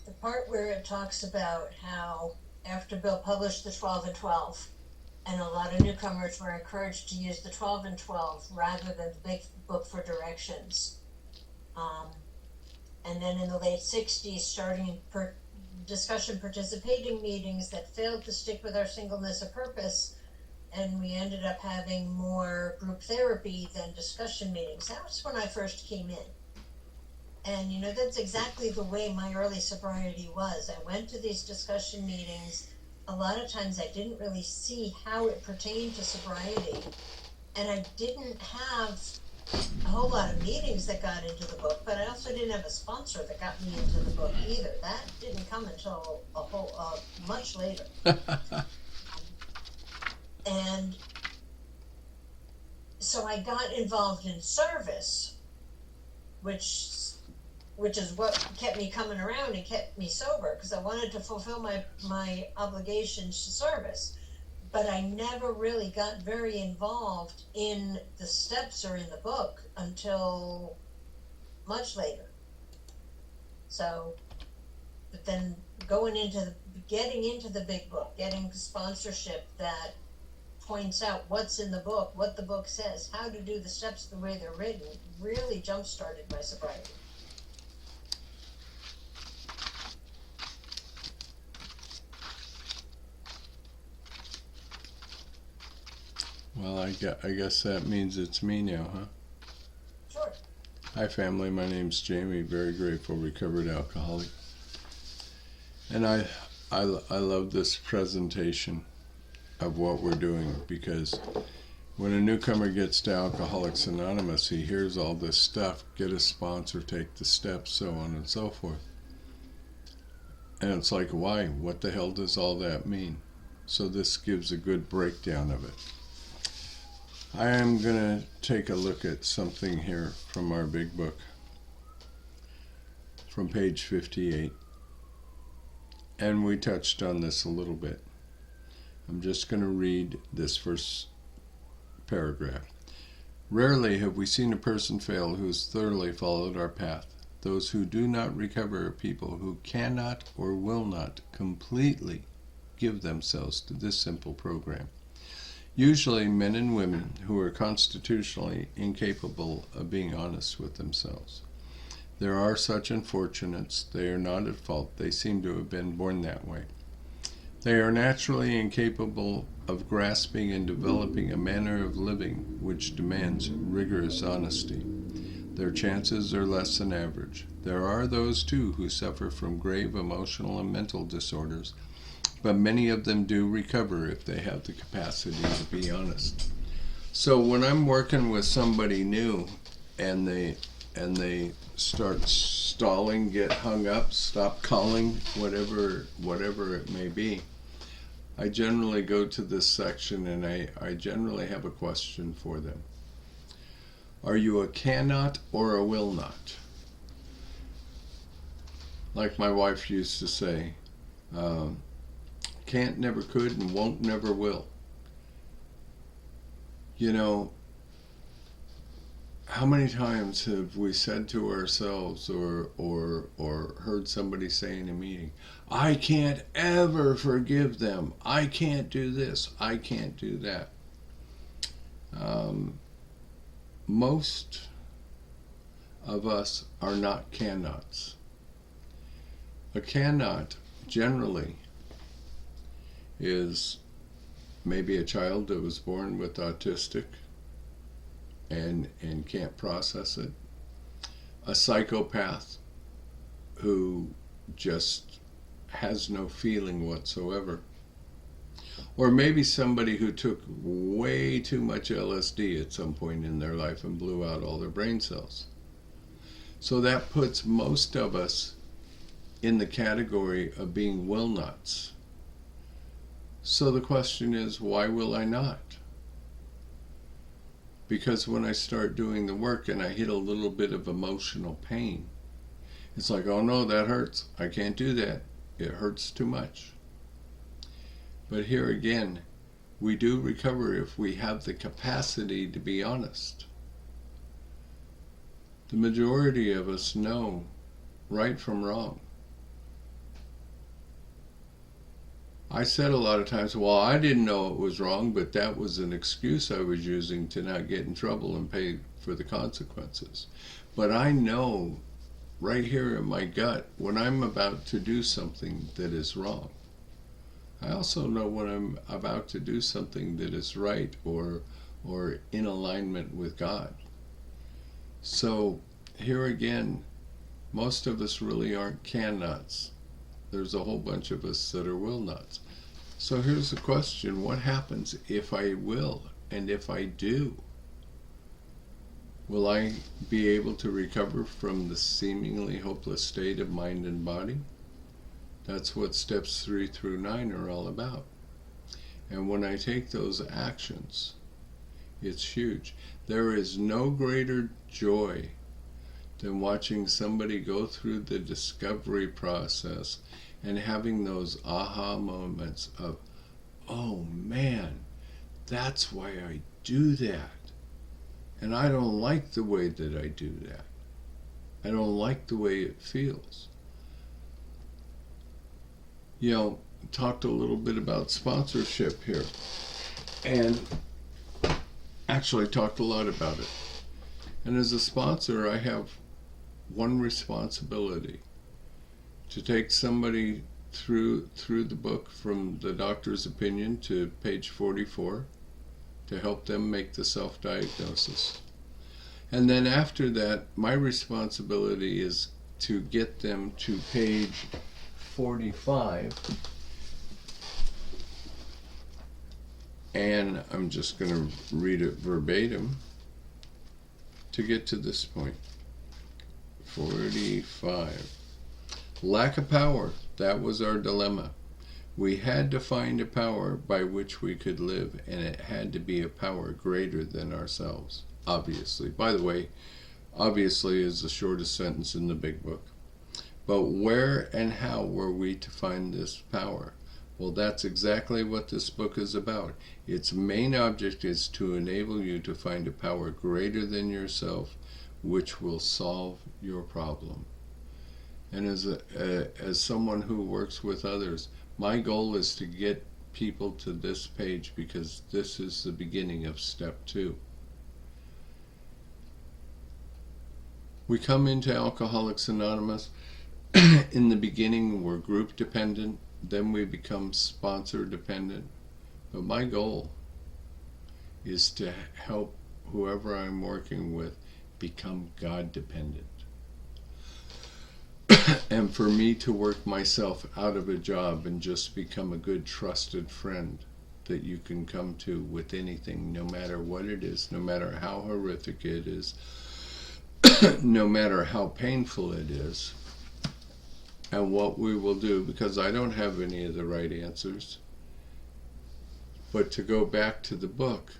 The part where it talks about how after Bill published the 12 and 12, and a lot of newcomers were encouraged to use the 12 and 12 rather than the big book for directions. And then in the late 60s, starting discussion participating meetings that failed to stick with our singleness of purpose, and we ended up having more group therapy than discussion meetings. That was when I first came in. And that's exactly the way my early sobriety was. I went to these discussion meetings. A lot of times I didn't really see how it pertained to sobriety. And I didn't have a whole lot of meetings that got into the book, but I also didn't have a sponsor that got me into the book either. That didn't come until much later. And so I got involved in service, which is what kept me coming around and kept me sober, because I wanted to fulfill my obligations to service. But I never really got very involved in the steps or in the book until much later. So, but then getting into the big book, getting sponsorship that points out what's in the book, what the book says, how to do the steps the way they're written, really jump-started my sobriety. Well, I guess that means it's me now, huh? Sure. Hi, family. My name's Jamie. Very grateful, recovered alcoholic. And I love this presentation of what we're doing, because when a newcomer gets to Alcoholics Anonymous, he hears all this stuff, get a sponsor, take the steps, so on and so forth. And it's like, why? What the hell does all that mean? So this gives a good breakdown of it. I am going to take a look at something here from our big book, from page 58. And we touched on this a little bit. I'm just going to read this first paragraph. Rarely have we seen a person fail who has thoroughly followed our path. Those who do not recover are people who cannot or will not completely give themselves to this simple program. Usually men and women who are constitutionally incapable of being honest with themselves. There are such unfortunates. They are not at fault. They seem to have been born that way. They are naturally incapable of grasping and developing a manner of living which demands rigorous honesty. Their chances are less than average. There are those, too, who suffer from grave emotional and mental disorders, but many of them do recover if they have the capacity to be honest. So when I'm working with somebody new and they start stalling, get hung up, stop calling, whatever it may be, I generally go to this section and I generally have a question for them. Are you a cannot or a will not? Like my wife used to say, can't, never could, and won't, never will. You know, how many times have we said to ourselves or heard somebody say in a meeting, I can't ever forgive them. I can't do this. I can't do that. Most of us are not cannots. A cannot generally is maybe a child that was born with autistic and can't process it. A psychopath who just has no feeling whatsoever. Or maybe somebody who took way too much LSD at some point in their life and blew out all their brain cells. So that puts most of us in the category of being will nots. So the question is, why will I not? Because when I start doing the work and I hit a little bit of emotional pain, it's like, oh no, that hurts. I can't do that. It hurts too much. But here again, we do recover if we have the capacity to be honest. The majority of us know right from wrong. I said a lot of times, well, I didn't know it was wrong, but that was an excuse I was using to not get in trouble and pay for the consequences. But I know right here in my gut when I'm about to do something that is wrong. I also know when I'm about to do something that is right or in alignment with God. So here again, most of us really aren't can nuts. There's a whole bunch of us that are will nuts. So here's the question, what happens if I will and if I do? Will I be able to recover from the seemingly hopeless state of mind and body? That's what steps 3 through 9 are all about. And when I take those actions, it's huge. There is no greater joy than watching somebody go through the discovery process and having those aha moments of, oh man, that's why I do that. And I don't like the way that I do that. I don't like the way it feels. You know, talked a little bit about sponsorship here. And actually talked a lot about it. And as a sponsor, I have one responsibility: to take somebody through the book from the doctor's opinion to page 44, to help them make the self-diagnosis. And then after that, my responsibility is to get them to page 45. And I'm just going to read it verbatim to get to this point. 45. Lack of power. That was our dilemma. We had to find a power by which we could live, and it had to be a power greater than ourselves, obviously. By the way, obviously is the shortest sentence in the big book. But where and how were we to find this power? Well, that's exactly what this book is about. Its main object is to enable you to find a power greater than yourself, which will solve your problem. And as someone who works with others, my goal is to get people to this page, because this is the beginning of step 2. We come into Alcoholics Anonymous. In the beginning, we're group dependent, then we become sponsor dependent. But my goal is to help whoever I'm working with become God dependent. And for me to work myself out of a job and just become a good trusted friend that you can come to with anything, no matter what it is, no matter how horrific it is, no matter how painful it is. And what we will do, because I don't have any of the right answers, but to go back to the book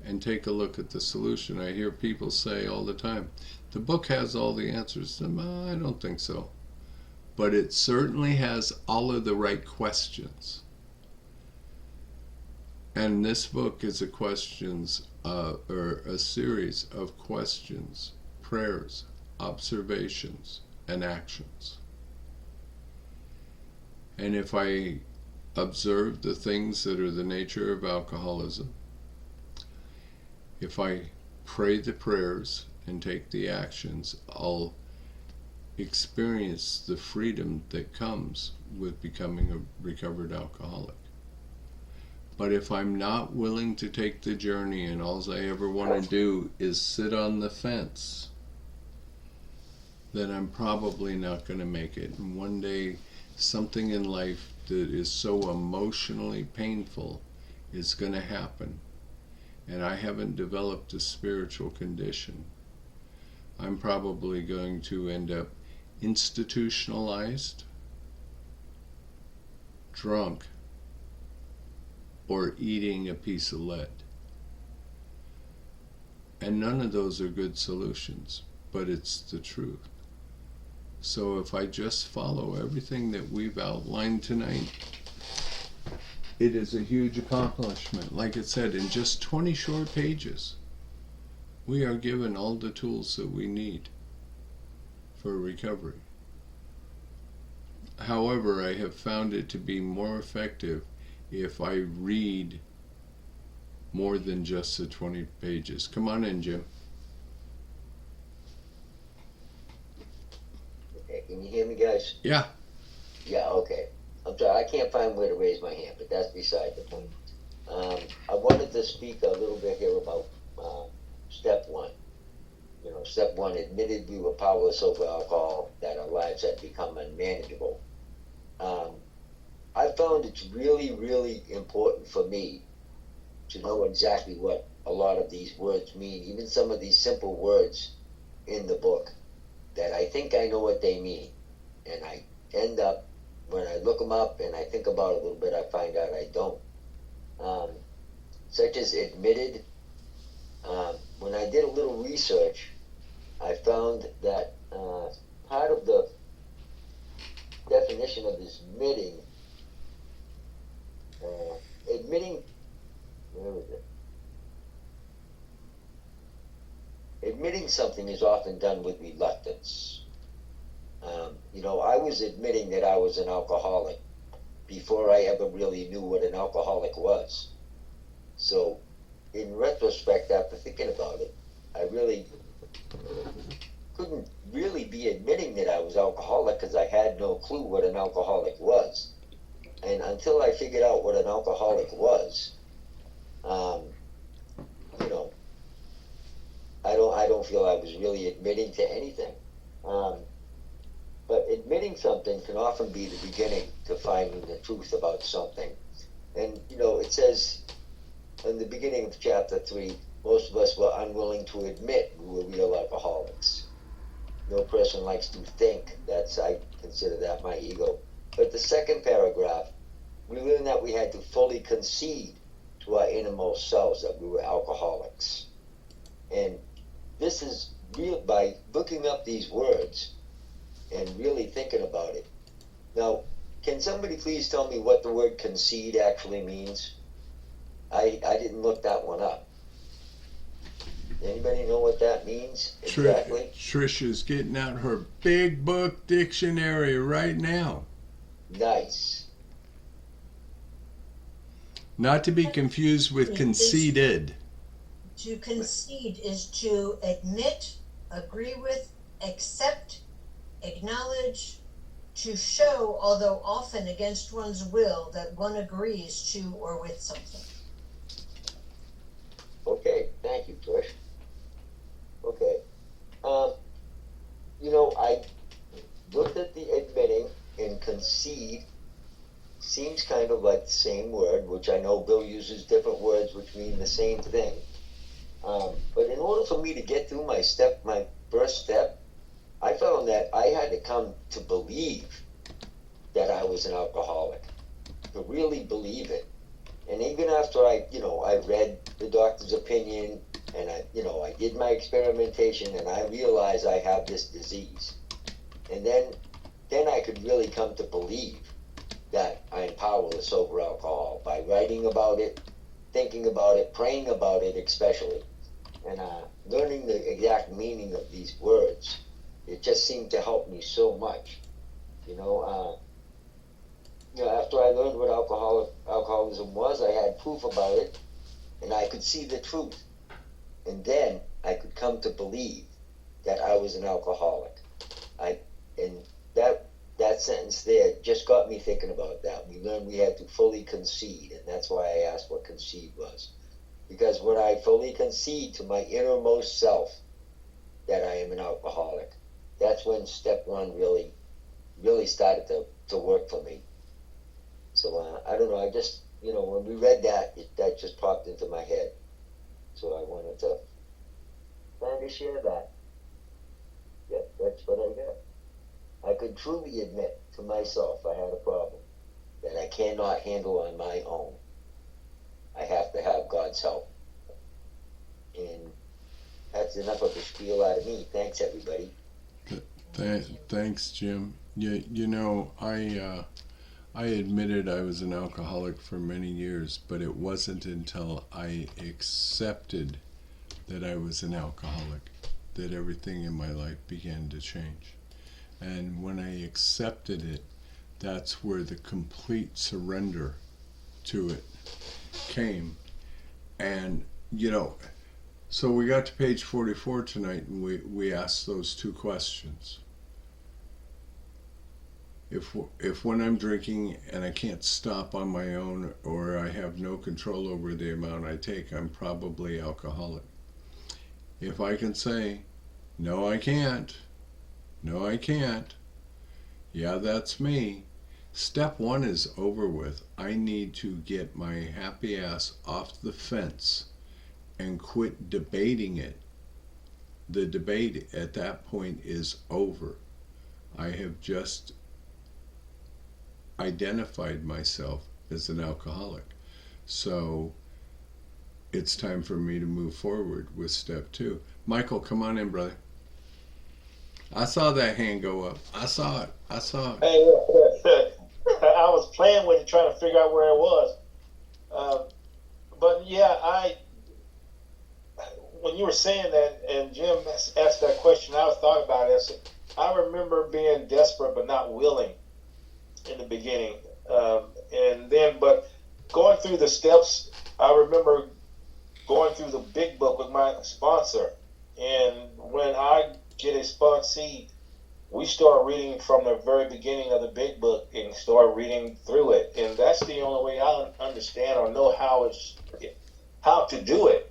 and take a look at the solution. I hear people say all the time, the book has all the answers. I don't think so. but it certainly has all of the right questions. And this book is or a series of questions, prayers, observations, and actions. And if I observe the things that are the nature of alcoholism, if I pray the prayers and take the actions, I'll experience the freedom that comes with becoming a recovered alcoholic. But if I'm not willing to take the journey and all I ever want to do is sit on the fence, then I'm probably not going to make it. And one day, something in life that is so emotionally painful is going to happen. And I haven't developed a spiritual condition. I'm probably going to end up institutionalized, drunk, or eating a piece of lead. And none of those are good solutions, but it's the truth. So if I just follow everything that we've outlined tonight, it is a huge accomplishment. Like it said, in just 20 short pages, we are given all the tools that we need for recovery. However, I have found it to be more effective if I read more than just the 20 pages. Come on in, Jim. Okay, can you hear me, guys? Yeah. Yeah, okay. I'm sorry, I can't find where to raise my hand, but that's beside the point. I wanted to speak a little bit here about step one. You know, step one, admitted we were powerless over alcohol, that our lives had become unmanageable. I found it's really, really important for me to know exactly what a lot of these words mean, even some of these simple words in the book, that I think I know what they mean. And I end up, when I look them up and I think about it a little bit, I find out I don't. Such as admitted. When I did a little research, I found that part of the definition of admitting, where is it? Admitting something is often done with reluctance. You know, I was admitting that I was an alcoholic before I ever really knew what an alcoholic was. So, in retrospect, after thinking about it, I really couldn't really be admitting that I was alcoholic because I had no clue what an alcoholic was. And until I figured out what an alcoholic was, you know, I don't feel I was really admitting to anything. But admitting something can often be the beginning to finding the truth about something. And, you know, it says in the beginning of chapter 3, most of us were unwilling to admit we were real alcoholics. No person likes to think. I consider that my ego. But the second paragraph, we learned that we had to fully concede to our innermost selves that we were alcoholics. And this is real by looking up these words and really thinking about it. Now, can somebody please tell me what the word concede actually means? I didn't look that one up. Anybody know what that means exactly? Trisha's getting out her big book dictionary right now. Nice. Not to be confused with conceded. To concede is to admit, agree with, accept, acknowledge, to show, although often against one's will, that one agrees to or with something. Okay, thank you, Trish. Okay. You know, I looked at the admitting, and concede seems kind of like the same word, which I know Bill uses different words which mean the same thing. But in order for me to get through my first step, I found that I had to come to believe that I was an alcoholic, to really believe it. And even after I read the doctor's opinion and I did my experimentation and I realized I have this disease. And then then I could really come to believe that I'm powerless over alcohol by writing about it, thinking about it, praying about it especially, and learning the exact meaning of these words. It just seemed to help me so much. After I learned what alcoholism was, I had proof about it, and I could see the truth. And then I could come to believe that I was an alcoholic. And that sentence there just got me thinking about that. We learned we had to fully concede, and that's why I asked what concede was. Because when I fully concede to my innermost self that I am an alcoholic, that's when step one really started to work for me. So I don't know, I just, when we read that, that just popped into my head. So I wanted to kind of share that. Yeah, that's what I got. I could truly admit to myself I had a problem that I cannot handle on my own. I have to have God's help. And that's enough of a spiel out of me. Thanks, everybody. Thanks, Jim. I admitted I was an alcoholic for many years, but it wasn't until I accepted that I was an alcoholic that everything in my life began to change. And when I accepted it, that's where the complete surrender to it came. And, so we got to page 44 tonight, and we asked those two questions. If when I'm drinking and I can't stop on my own, or I have no control over the amount I take, I'm probably alcoholic. If I can say, no, I can't, yeah, that's me, step one is over with. I need to get my happy ass off the fence and quit debating it. The debate at that point is over. I have just identified myself as an alcoholic. So it's time for me to move forward with step two. Michael, come on in, brother. I saw that hand go up. I saw it. Hey, I was playing with it, trying to figure out where it was. But yeah, when you were saying that, and Jim asked that question, I was thought about it. I remember being desperate but not willing in the beginning, but going through the steps, I remember going through the big book with my sponsor, and when I get a sponsee, we start reading from the very beginning of the big book and start reading through it, and that's the only way I understand or know how to do it.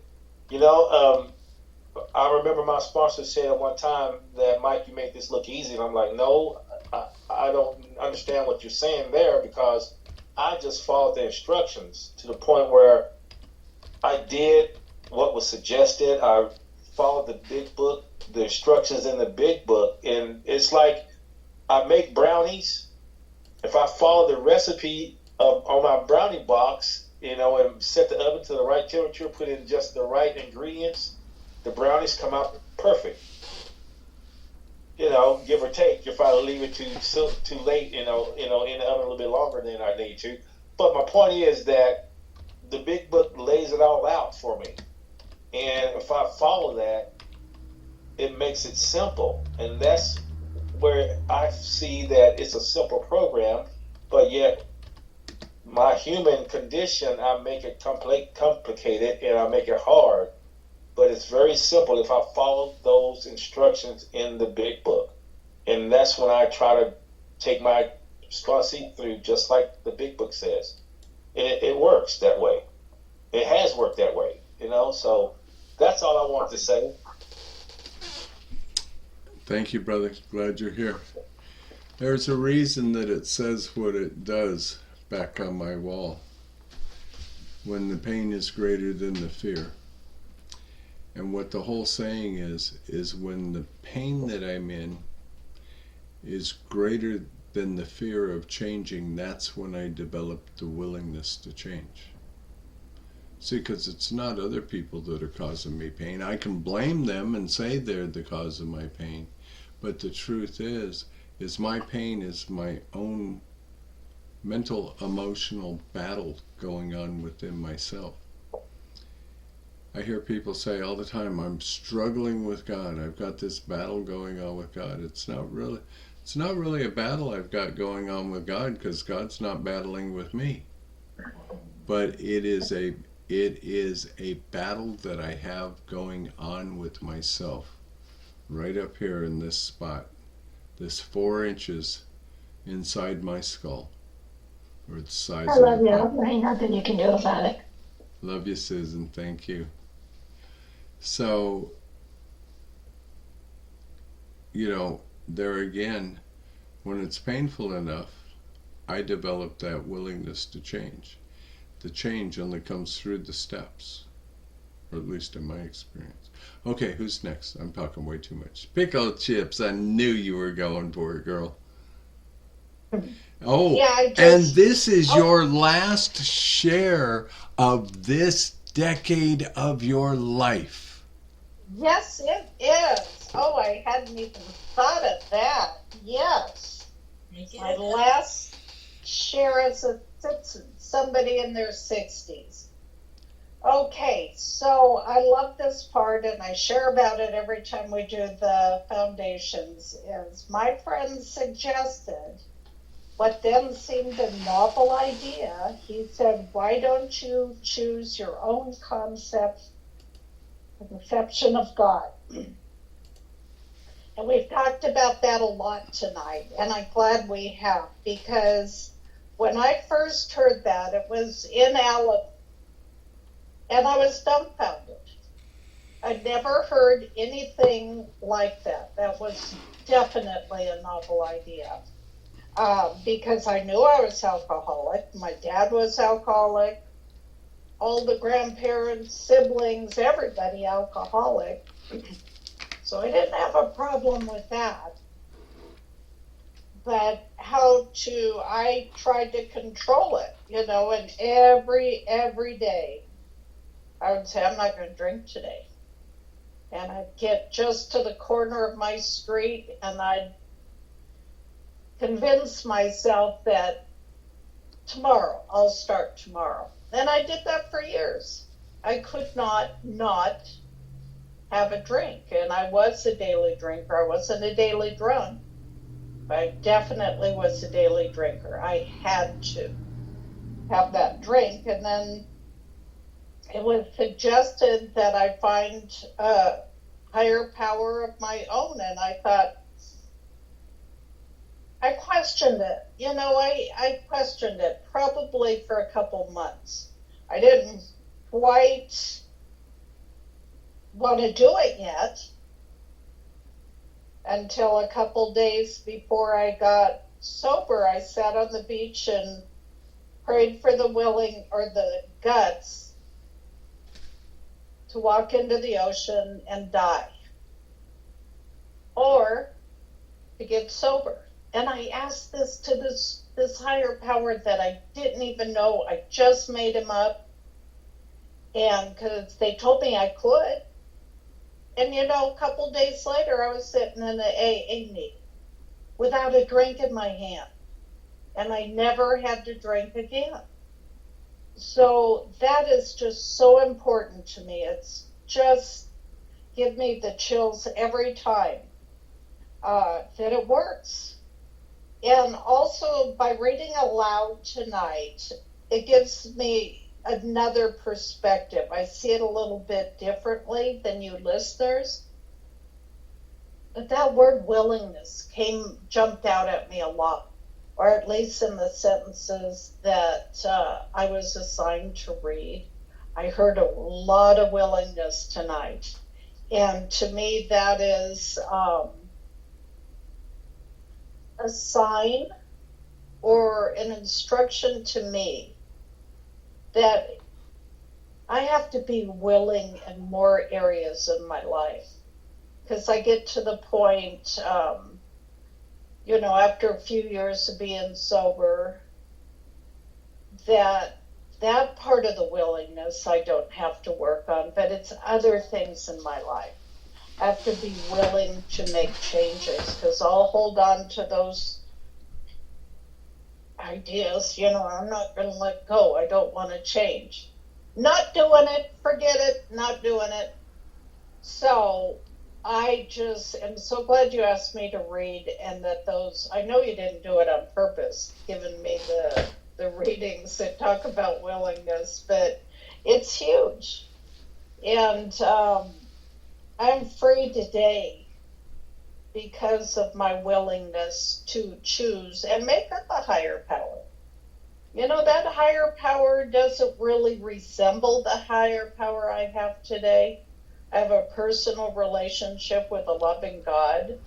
I remember my sponsor said at one time that, Mike, you make this look easy, and I'm like, no, I don't understand what you're saying there, because I just followed the instructions to the point where I did what was suggested. I followed the big book, the instructions in the big book, and it's like I make brownies. If I follow the recipe on my brownie box, and set the oven to the right temperature, put in just the right ingredients, the brownies come out perfect. Give or take, if I leave it too late, in the oven a little bit longer than I need to. But my point is that the big book lays it all out for me. And if I follow that, it makes it simple. And that's where I see that it's a simple program, but yet my human condition, I make it complicated and I make it hard. But it's very simple if I follow those instructions in the big book. And that's when I try to take my sponsee through, just like the big book says. And it works that way. It has worked that way, so that's all I want to say. Thank you, brother. Glad you're here. There's a reason that it says what it does back on my wall. When the pain is greater than the fear. And what the whole saying is when the pain that I'm in is greater than the fear of changing, that's when I develop the willingness to change. See, because it's not other people that are causing me pain. I can blame them and say they're the cause of my pain. But the truth is is my pain is my own mental, emotional battle going on within myself. I hear people say all the time, I'm struggling with God. I've got this battle going on with God. It's not really a battle I've got going on with God, because God's not battling with me. But it is a battle that I have going on with myself, right up here in this spot, this 4 inches inside my skull, or the size I of love the you. bone. There ain't nothing you can do about it. Love you, Susan. Thank you. So, there again, when it's painful enough, I develop that willingness to change. The change only comes through the steps, or at least in my experience. Okay, who's next? I'm talking way too much. Pickle chips, I knew you were going for it, girl. Oh, Yeah, and this is your last share of this decade of your life. Yes, it is. Oh, I hadn't even thought of that. Yes. My last share as a citizen, somebody in their 60s. Okay, so I love this part, and I share about it every time we do the foundations, is my friend suggested what then seemed a novel idea. He said, why don't you choose your own conception of God? And we've talked about that a lot tonight, and I'm glad we have, because when I first heard that, it was in Alabama, and I was dumbfounded. I'd never heard anything like that. That was definitely a novel idea. Because I knew I was alcoholic. My dad was alcoholic. All the grandparents, siblings, everybody alcoholic. So I didn't have a problem with that. But I tried to control it, and every day I would say, I'm not going to drink today. And I'd get just to the corner of my street, and I'd convince myself that I'll start tomorrow. And I did that for years. I could not have a drink. And I was a daily drinker. I wasn't a daily drunk, but I definitely was a daily drinker. I had to have that drink. And then it was suggested that I find a higher power of my own. And I thought, I questioned it. I questioned it probably for a couple months. I didn't quite want to do it yet until a couple days before I got sober. I sat on the beach and prayed for the willing or the guts to walk into the ocean and die, or to get sober. And I asked this to this higher power that I didn't even know. I just made him up, and because they told me I could. And a couple days later, I was sitting in an AA meeting without a drink in my hand, and I never had to drink again. So that is just so important to me. It's just give me the chills every time that it works. And also, by reading aloud tonight, it gives me another perspective. I see it a little bit differently than you listeners. But that word willingness jumped out at me a lot, or at least in the sentences that I was assigned to read. I heard a lot of willingness tonight. And to me, that is a sign or an instruction to me that I have to be willing in more areas of my life. Because I get to the point, after a few years of being sober, that part of the willingness I don't have to work on, but it's other things in my life. have to be willing to make changes, because I'll hold on to those ideas. I'm not going to let go. I don't want to change. Not doing it, forget it, not doing it. So I just am so glad you asked me to read, and that I know you didn't do it on purpose, giving me the readings that talk about willingness, but it's huge. And I'm free today because of my willingness to choose and make up a higher power. That higher power doesn't really resemble the higher power I have today. I have a personal relationship with a loving God,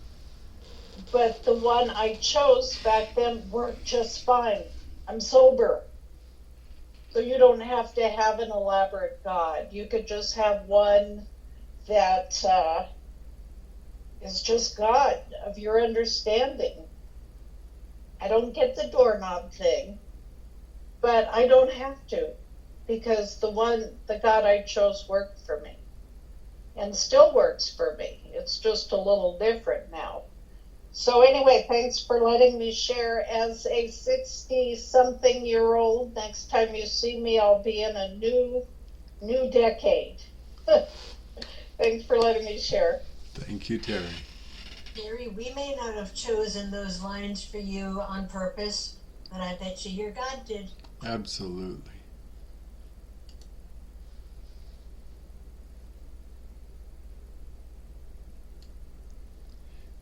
but the one I chose back then worked just fine. I'm sober. So you don't have to have an elaborate God. You could just have one that is just God of your understanding. I don't get the doorknob thing, but I don't have to, because the God I chose worked for me and still works for me. It's just a little different now. So anyway, thanks for letting me share. As a 60-something-year-old, next time you see me, I'll be in a new decade. Thanks for letting me share. Thank you, Terry. Terry, we may not have chosen those lines for you on purpose, but I bet you your God did. Absolutely.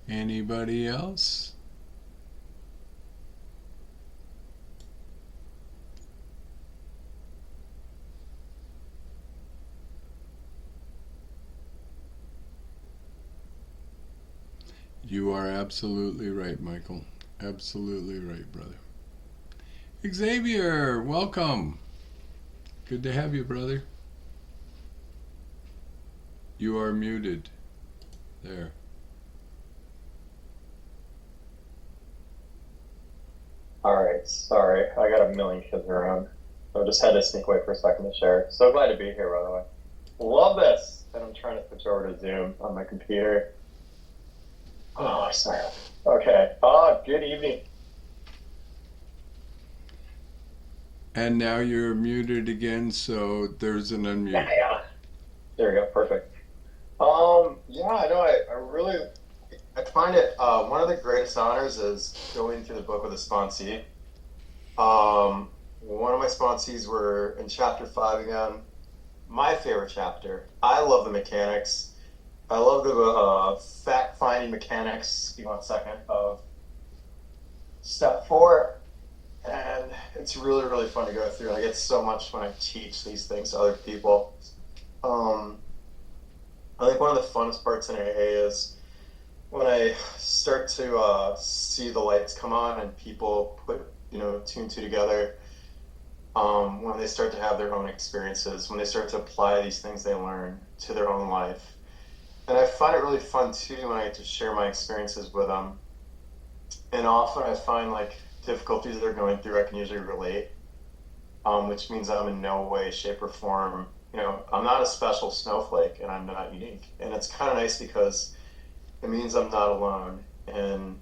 Anybody else? You are absolutely right, Michael. Absolutely right, brother. Xavier, welcome. Good to have you, brother. You are muted. There. Alright, sorry. I got a million kids around. So I just had to sneak away for a second to share. So glad to be here, by the way. Love this! And I'm trying to switch over to Zoom on my computer. Oh, sorry. Okay. Good evening. And now you're muted again, so there's an unmute. Yeah. There we go. Perfect. I find it, one of the greatest honors is going through the book with a sponsee. One of my sponsees were in chapter 5 again. My favorite chapter. I love the mechanics. I love the fact-finding mechanics, give me 1 second, of step 4. And it's really, really fun to go through. I get so much when I teach these things to other people. I think one of the funnest parts in AA is when I start to see the lights come on and people put, 2 and 2 together, when they start to have their own experiences, when they start to apply these things they learn to their own life. And I find it really fun too when I get to share my experiences with them. And often I find difficulties they're going through, I can usually relate, which means I'm in no way, shape, or form, I'm not a special snowflake and I'm not unique. And it's kind of nice because it means I'm not alone. And,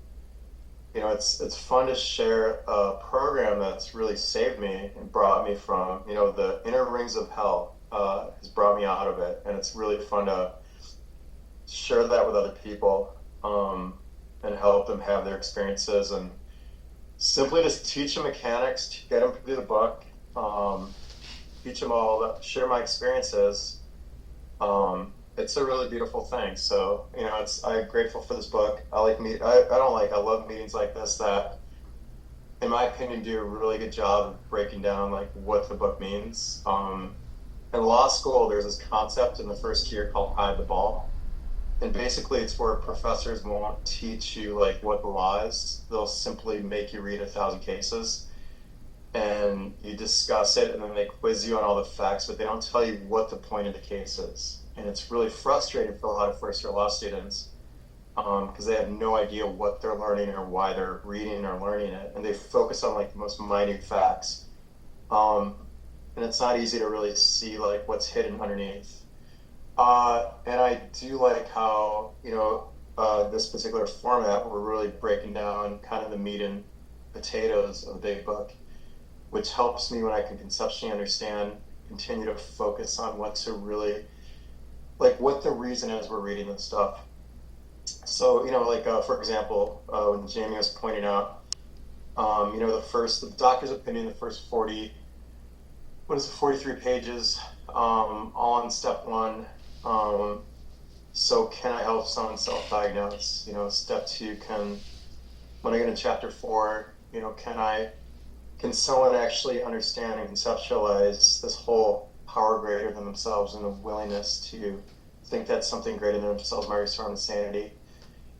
it's fun to share a program that's really saved me and brought me from, the inner rings of hell, has brought me out of it. And it's really fun to share that with other people, and help them have their experiences, and simply just teach them mechanics, to get them through the book, teach them all, share my experiences. It's a really beautiful thing. So, I'm grateful for this book. I love meetings like this that, in my opinion, do a really good job of breaking down what the book means. In law school, there's this concept in the first year called hide the ball. And basically it's where professors won't teach you what the law is. They'll simply make you read 1,000 cases and you discuss it, and then they quiz you on all the facts, but they don't tell you what the point of the case is. And it's really frustrating for a lot of first-year law students, because they have no idea what they're learning or why they're reading or learning it, and they focus on the most minute facts. And it's not easy to really see what's hidden underneath. And I do like how, this particular format, we're really breaking down kind of the meat and potatoes of the big book, which helps me when I can conceptually understand, continue to focus on what to really, like what the reason is we're reading this stuff. So, for example, when Jamie was pointing out, the doctor's opinion, the first 43 pages, all in step one. So can I help someone self-diagnose? Step two, when I get into chapter 4, can someone actually understand and conceptualize this whole power greater than themselves and the willingness to think that something greater than themselves might restore insanity,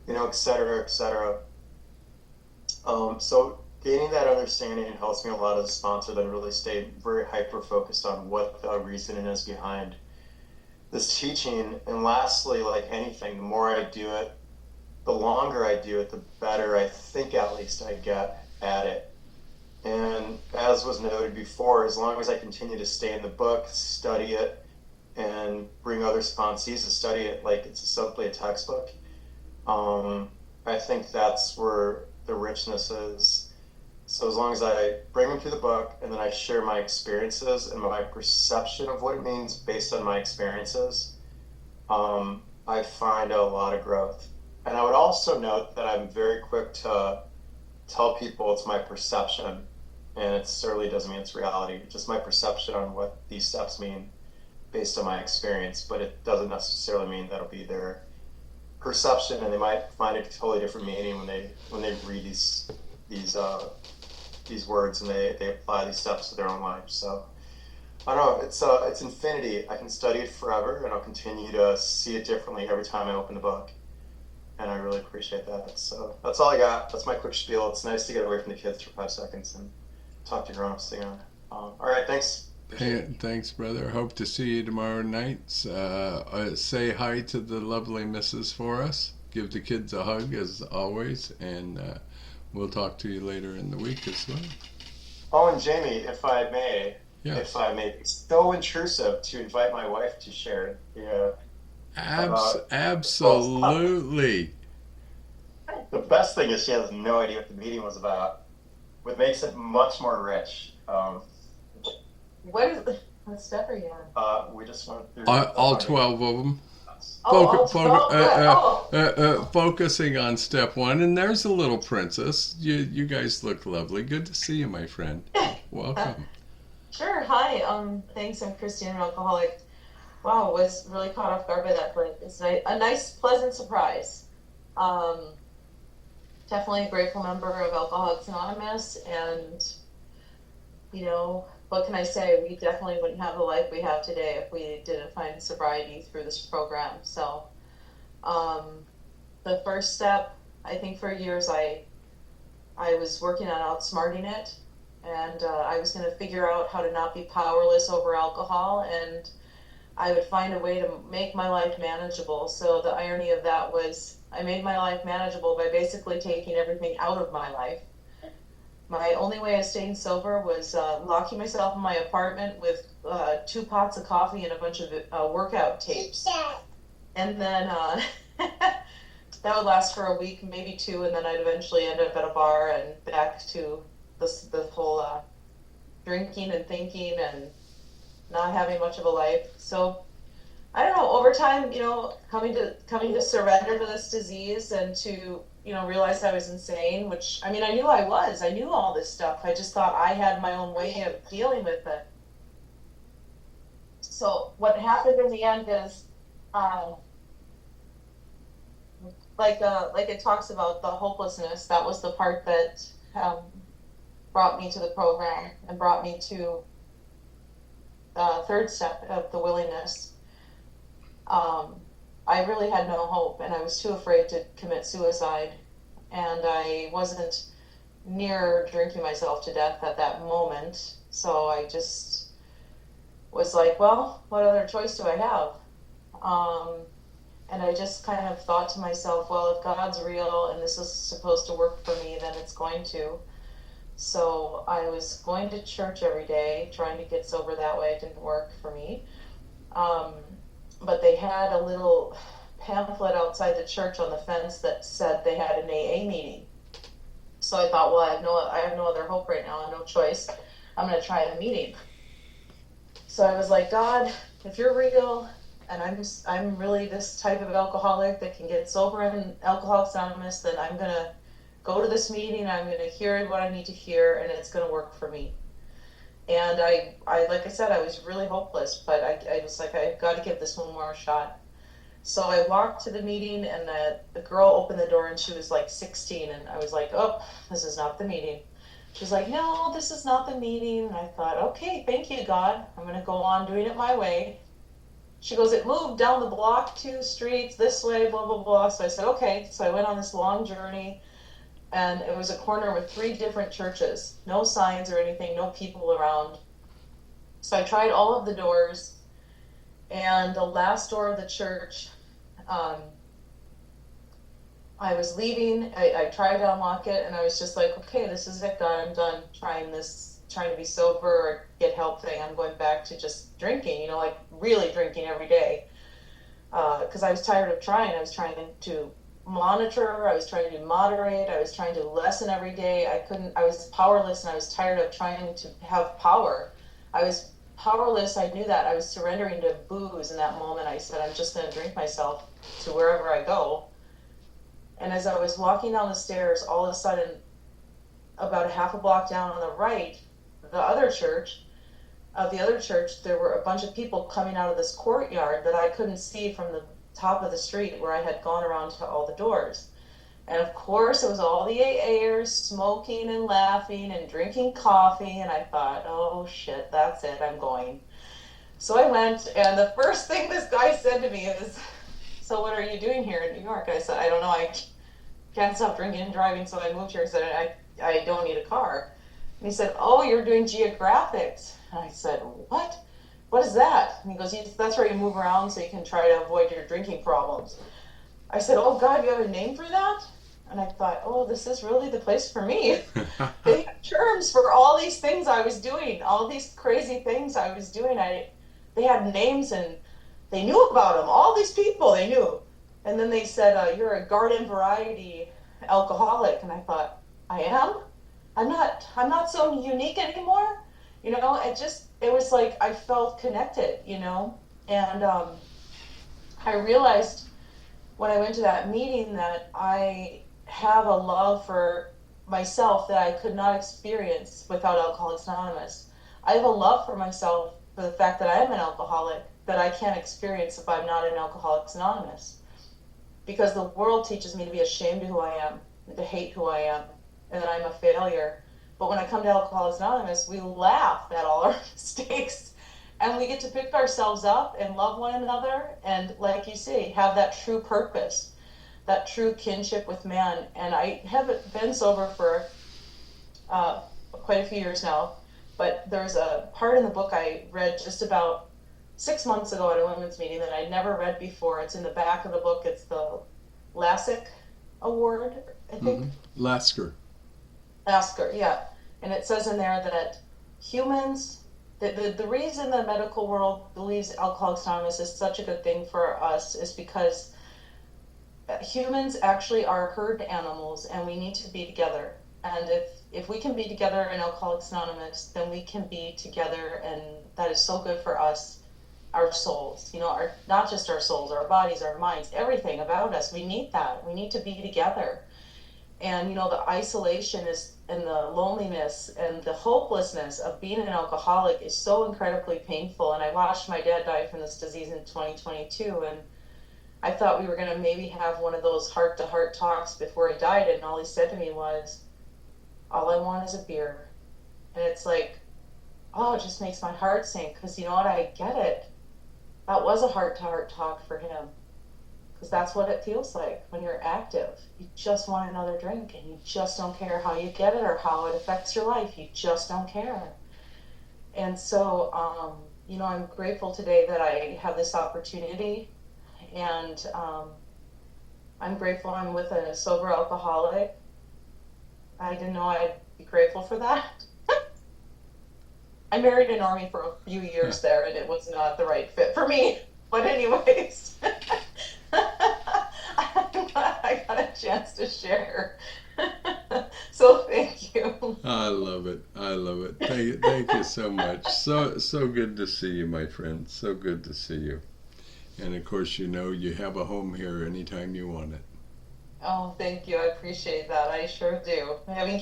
et cetera, et cetera. So gaining that understanding helps me a lot as a sponsor, then really stay very hyper-focused on what the reasoning is behind this teaching. And lastly, like anything, the more I do it, the longer I do it, the better I think at least I get at it. And as was noted before, as long as I continue to stay in the book, study it, and bring other sponsees to study it like it's simply a textbook, I think that's where the richness is. So as long as I bring them to the book and then I share my experiences and my perception of what it means based on my experiences, I find a lot of growth. And I would also note that I'm very quick to tell people it's my perception, and it certainly doesn't mean it's reality. It's just my perception on what these steps mean based on my experience, but it doesn't necessarily mean that'll be their perception, and they might find a totally different meaning when they read these words and they apply these steps to their own life. So I don't know, it's infinity. I can study it forever, and I'll continue to see it differently every time I open the book. And I really appreciate that. So that's all I got. That's my quick spiel. It's nice to get away from the kids for 5 seconds and talk to grown-ups again. All right, thanks. Hey, thanks, brother. Hope to see you tomorrow night. Say hi to the lovely missus for us. Give the kids a hug as always, and we'll talk to you later in the week as well. Oh, and Jamie, if I may, Yes. if I may, it's so intrusive to invite my wife to share. Absolutely. The best thing is she has no idea what the meeting was about, what makes it much more rich. What step are you on? We just went through All 12 of them. Focusing on step 1, and there's a little princess. You guys look lovely. Good to see you, my friend. Welcome. Sure. Hi. Thanks. I'm Christine, an alcoholic. Wow, was really caught off guard by that, but it's a nice, pleasant surprise. Definitely a grateful member of Alcoholics Anonymous, and what can I say? We definitely wouldn't have the life we have today if we didn't find sobriety through this program. So, the first step, I think for years I was working on outsmarting it, and I was going to figure out how to not be powerless over alcohol, and I would find a way to make my life manageable. So the irony of that was I made my life manageable by basically taking everything out of my life. My only way of staying sober was locking myself in my apartment with 2 pots of coffee and a bunch of workout tapes. And then that would last for a week, maybe 2, and then I'd eventually end up at a bar and back to the whole drinking and thinking and not having much of a life. So I don't know, over time, coming to surrender to this disease and to realize I was insane, which, I knew I was. I knew all this stuff. I just thought I had my own way of dealing with it. So what happened in the end is, like it talks about the hopelessness, that was the part that brought me to the program and brought me to the third step of the willingness. I really had no hope, and I was too afraid to commit suicide, and I wasn't near drinking myself to death at that moment, so I just was like, well, what other choice do I have? And I just kind of thought to myself, well, if God's real and this is supposed to work for me, then it's going to. So I was going to church every day, trying to get sober that way. It didn't work for me. but they had a little pamphlet outside the church on the fence that said they had an AA meeting. So I thought, well, I have no other hope right now. I have no choice. I'm going to try the meeting. So I was like, God, if you're real, and I'm really this type of alcoholic that can get sober in Alcoholics Anonymous, then I'm going to go to this meeting. I'm going to hear what I need to hear, and it's going to work for me. And I like I said, I was really hopeless, but I was like, I've got to give this one more shot. So I walked to the meeting, and the girl opened the door, and she was like 16, and I was like, oh, this is not the meeting. She's like, no, this is not the meeting. And I thought, okay, thank you, God. I'm going to go on doing it my way. She goes, it moved down the block 2 streets this way, blah, blah, blah. So I said, okay. So I went on this long journey, and it was a corner with 3 different churches. No signs or anything, no people around. So I tried all of the doors. And the last door of the church, I was leaving. I tried to unlock it, and I was just like, okay, this is it, God. I'm done trying to be sober or get help thing. I'm going back to just drinking, like really drinking every day. Because I was tired of trying. I was trying to monitor. I was trying to moderate. I was trying to lessen every day. I was powerless, and I was tired of trying to have power. I was powerless. I knew that. I was surrendering to booze in that moment. I said, I'm just going to drink myself to wherever I go. And as I was walking down the stairs, all of a sudden, about a half a block down on the right, the other church, there were a bunch of people coming out of this courtyard that I couldn't see from the top of the street where I had gone around to all the doors. And of course, it was all the AAers smoking and laughing and drinking coffee. And I thought, oh shit, that's it, I'm going. So I went, and the first thing this guy said to me is, so what are you doing here in New York? And I said, I don't know, I can't stop drinking and driving, so I moved here. I said, I don't need a car. And he said, oh, you're doing geographics. And I said, what? What is that? And he goes, that's where you move around so you can try to avoid your drinking problems. I said, oh God, you have a name for that? And I thought, oh, this is really the place for me. They had terms for all these things I was doing, all these crazy things I was doing. They had names, and they knew about them. All these people, they knew. And then they said, you're a garden variety alcoholic. And I thought, I am? I'm not so unique anymore. It was like I felt connected, And I realized when I went to that meeting that I have a love for myself that I could not experience without Alcoholics Anonymous. I have a love for myself for the fact that I am an alcoholic that I can't experience if I'm not in Alcoholics Anonymous. Because the world teaches me to be ashamed of who I am, to hate who I am, and that I'm a failure. But when I come to Alcoholics Anonymous, we laugh at all our mistakes, and we get to pick ourselves up and love one another, and like you say, have that true purpose, that true kinship with man. And I haven't been sober for quite a few years now, but there's a part in the book I read just about 6 months ago at a women's meeting that I'd never read before. It's in the back of the book. It's the Lassick Award, I think. Lasker, yeah. And it says in there that humans, the reason the medical world believes Alcoholics Anonymous is such a good thing for us is because humans actually are herd animals, and we need to be together. And if we can be together in Alcoholics Anonymous, then we can be together, and that is so good for us. Our souls, not just our souls, our bodies, our minds, everything about us. We need that. We need to be together. And, the isolation and the loneliness and the hopelessness of being an alcoholic is so incredibly painful. And I watched my dad die from this disease in 2022. And I thought we were going to maybe have one of those heart-to-heart talks before he died. And all he said to me was, all I want is a beer. And it's like, oh, it just makes my heart sink. Because you know what? I get it. That was a heart-to-heart talk for him, because that's what it feels like when you're active. You just want another drink, and you just don't care how you get it or how it affects your life. You just don't care. And so, I'm grateful today that I have this opportunity, and I'm grateful I'm with a sober alcoholic. I didn't know I'd be grateful for that. I married a normie for a few years there, and it was not the right fit for me. But anyways, I got a chance to share. So thank you. I love it. I love it. Thank you so much. So good to see you, my friend. So good to see you. And of course, you know you have a home here anytime you want it. Oh, thank you. I appreciate that. I sure do. Having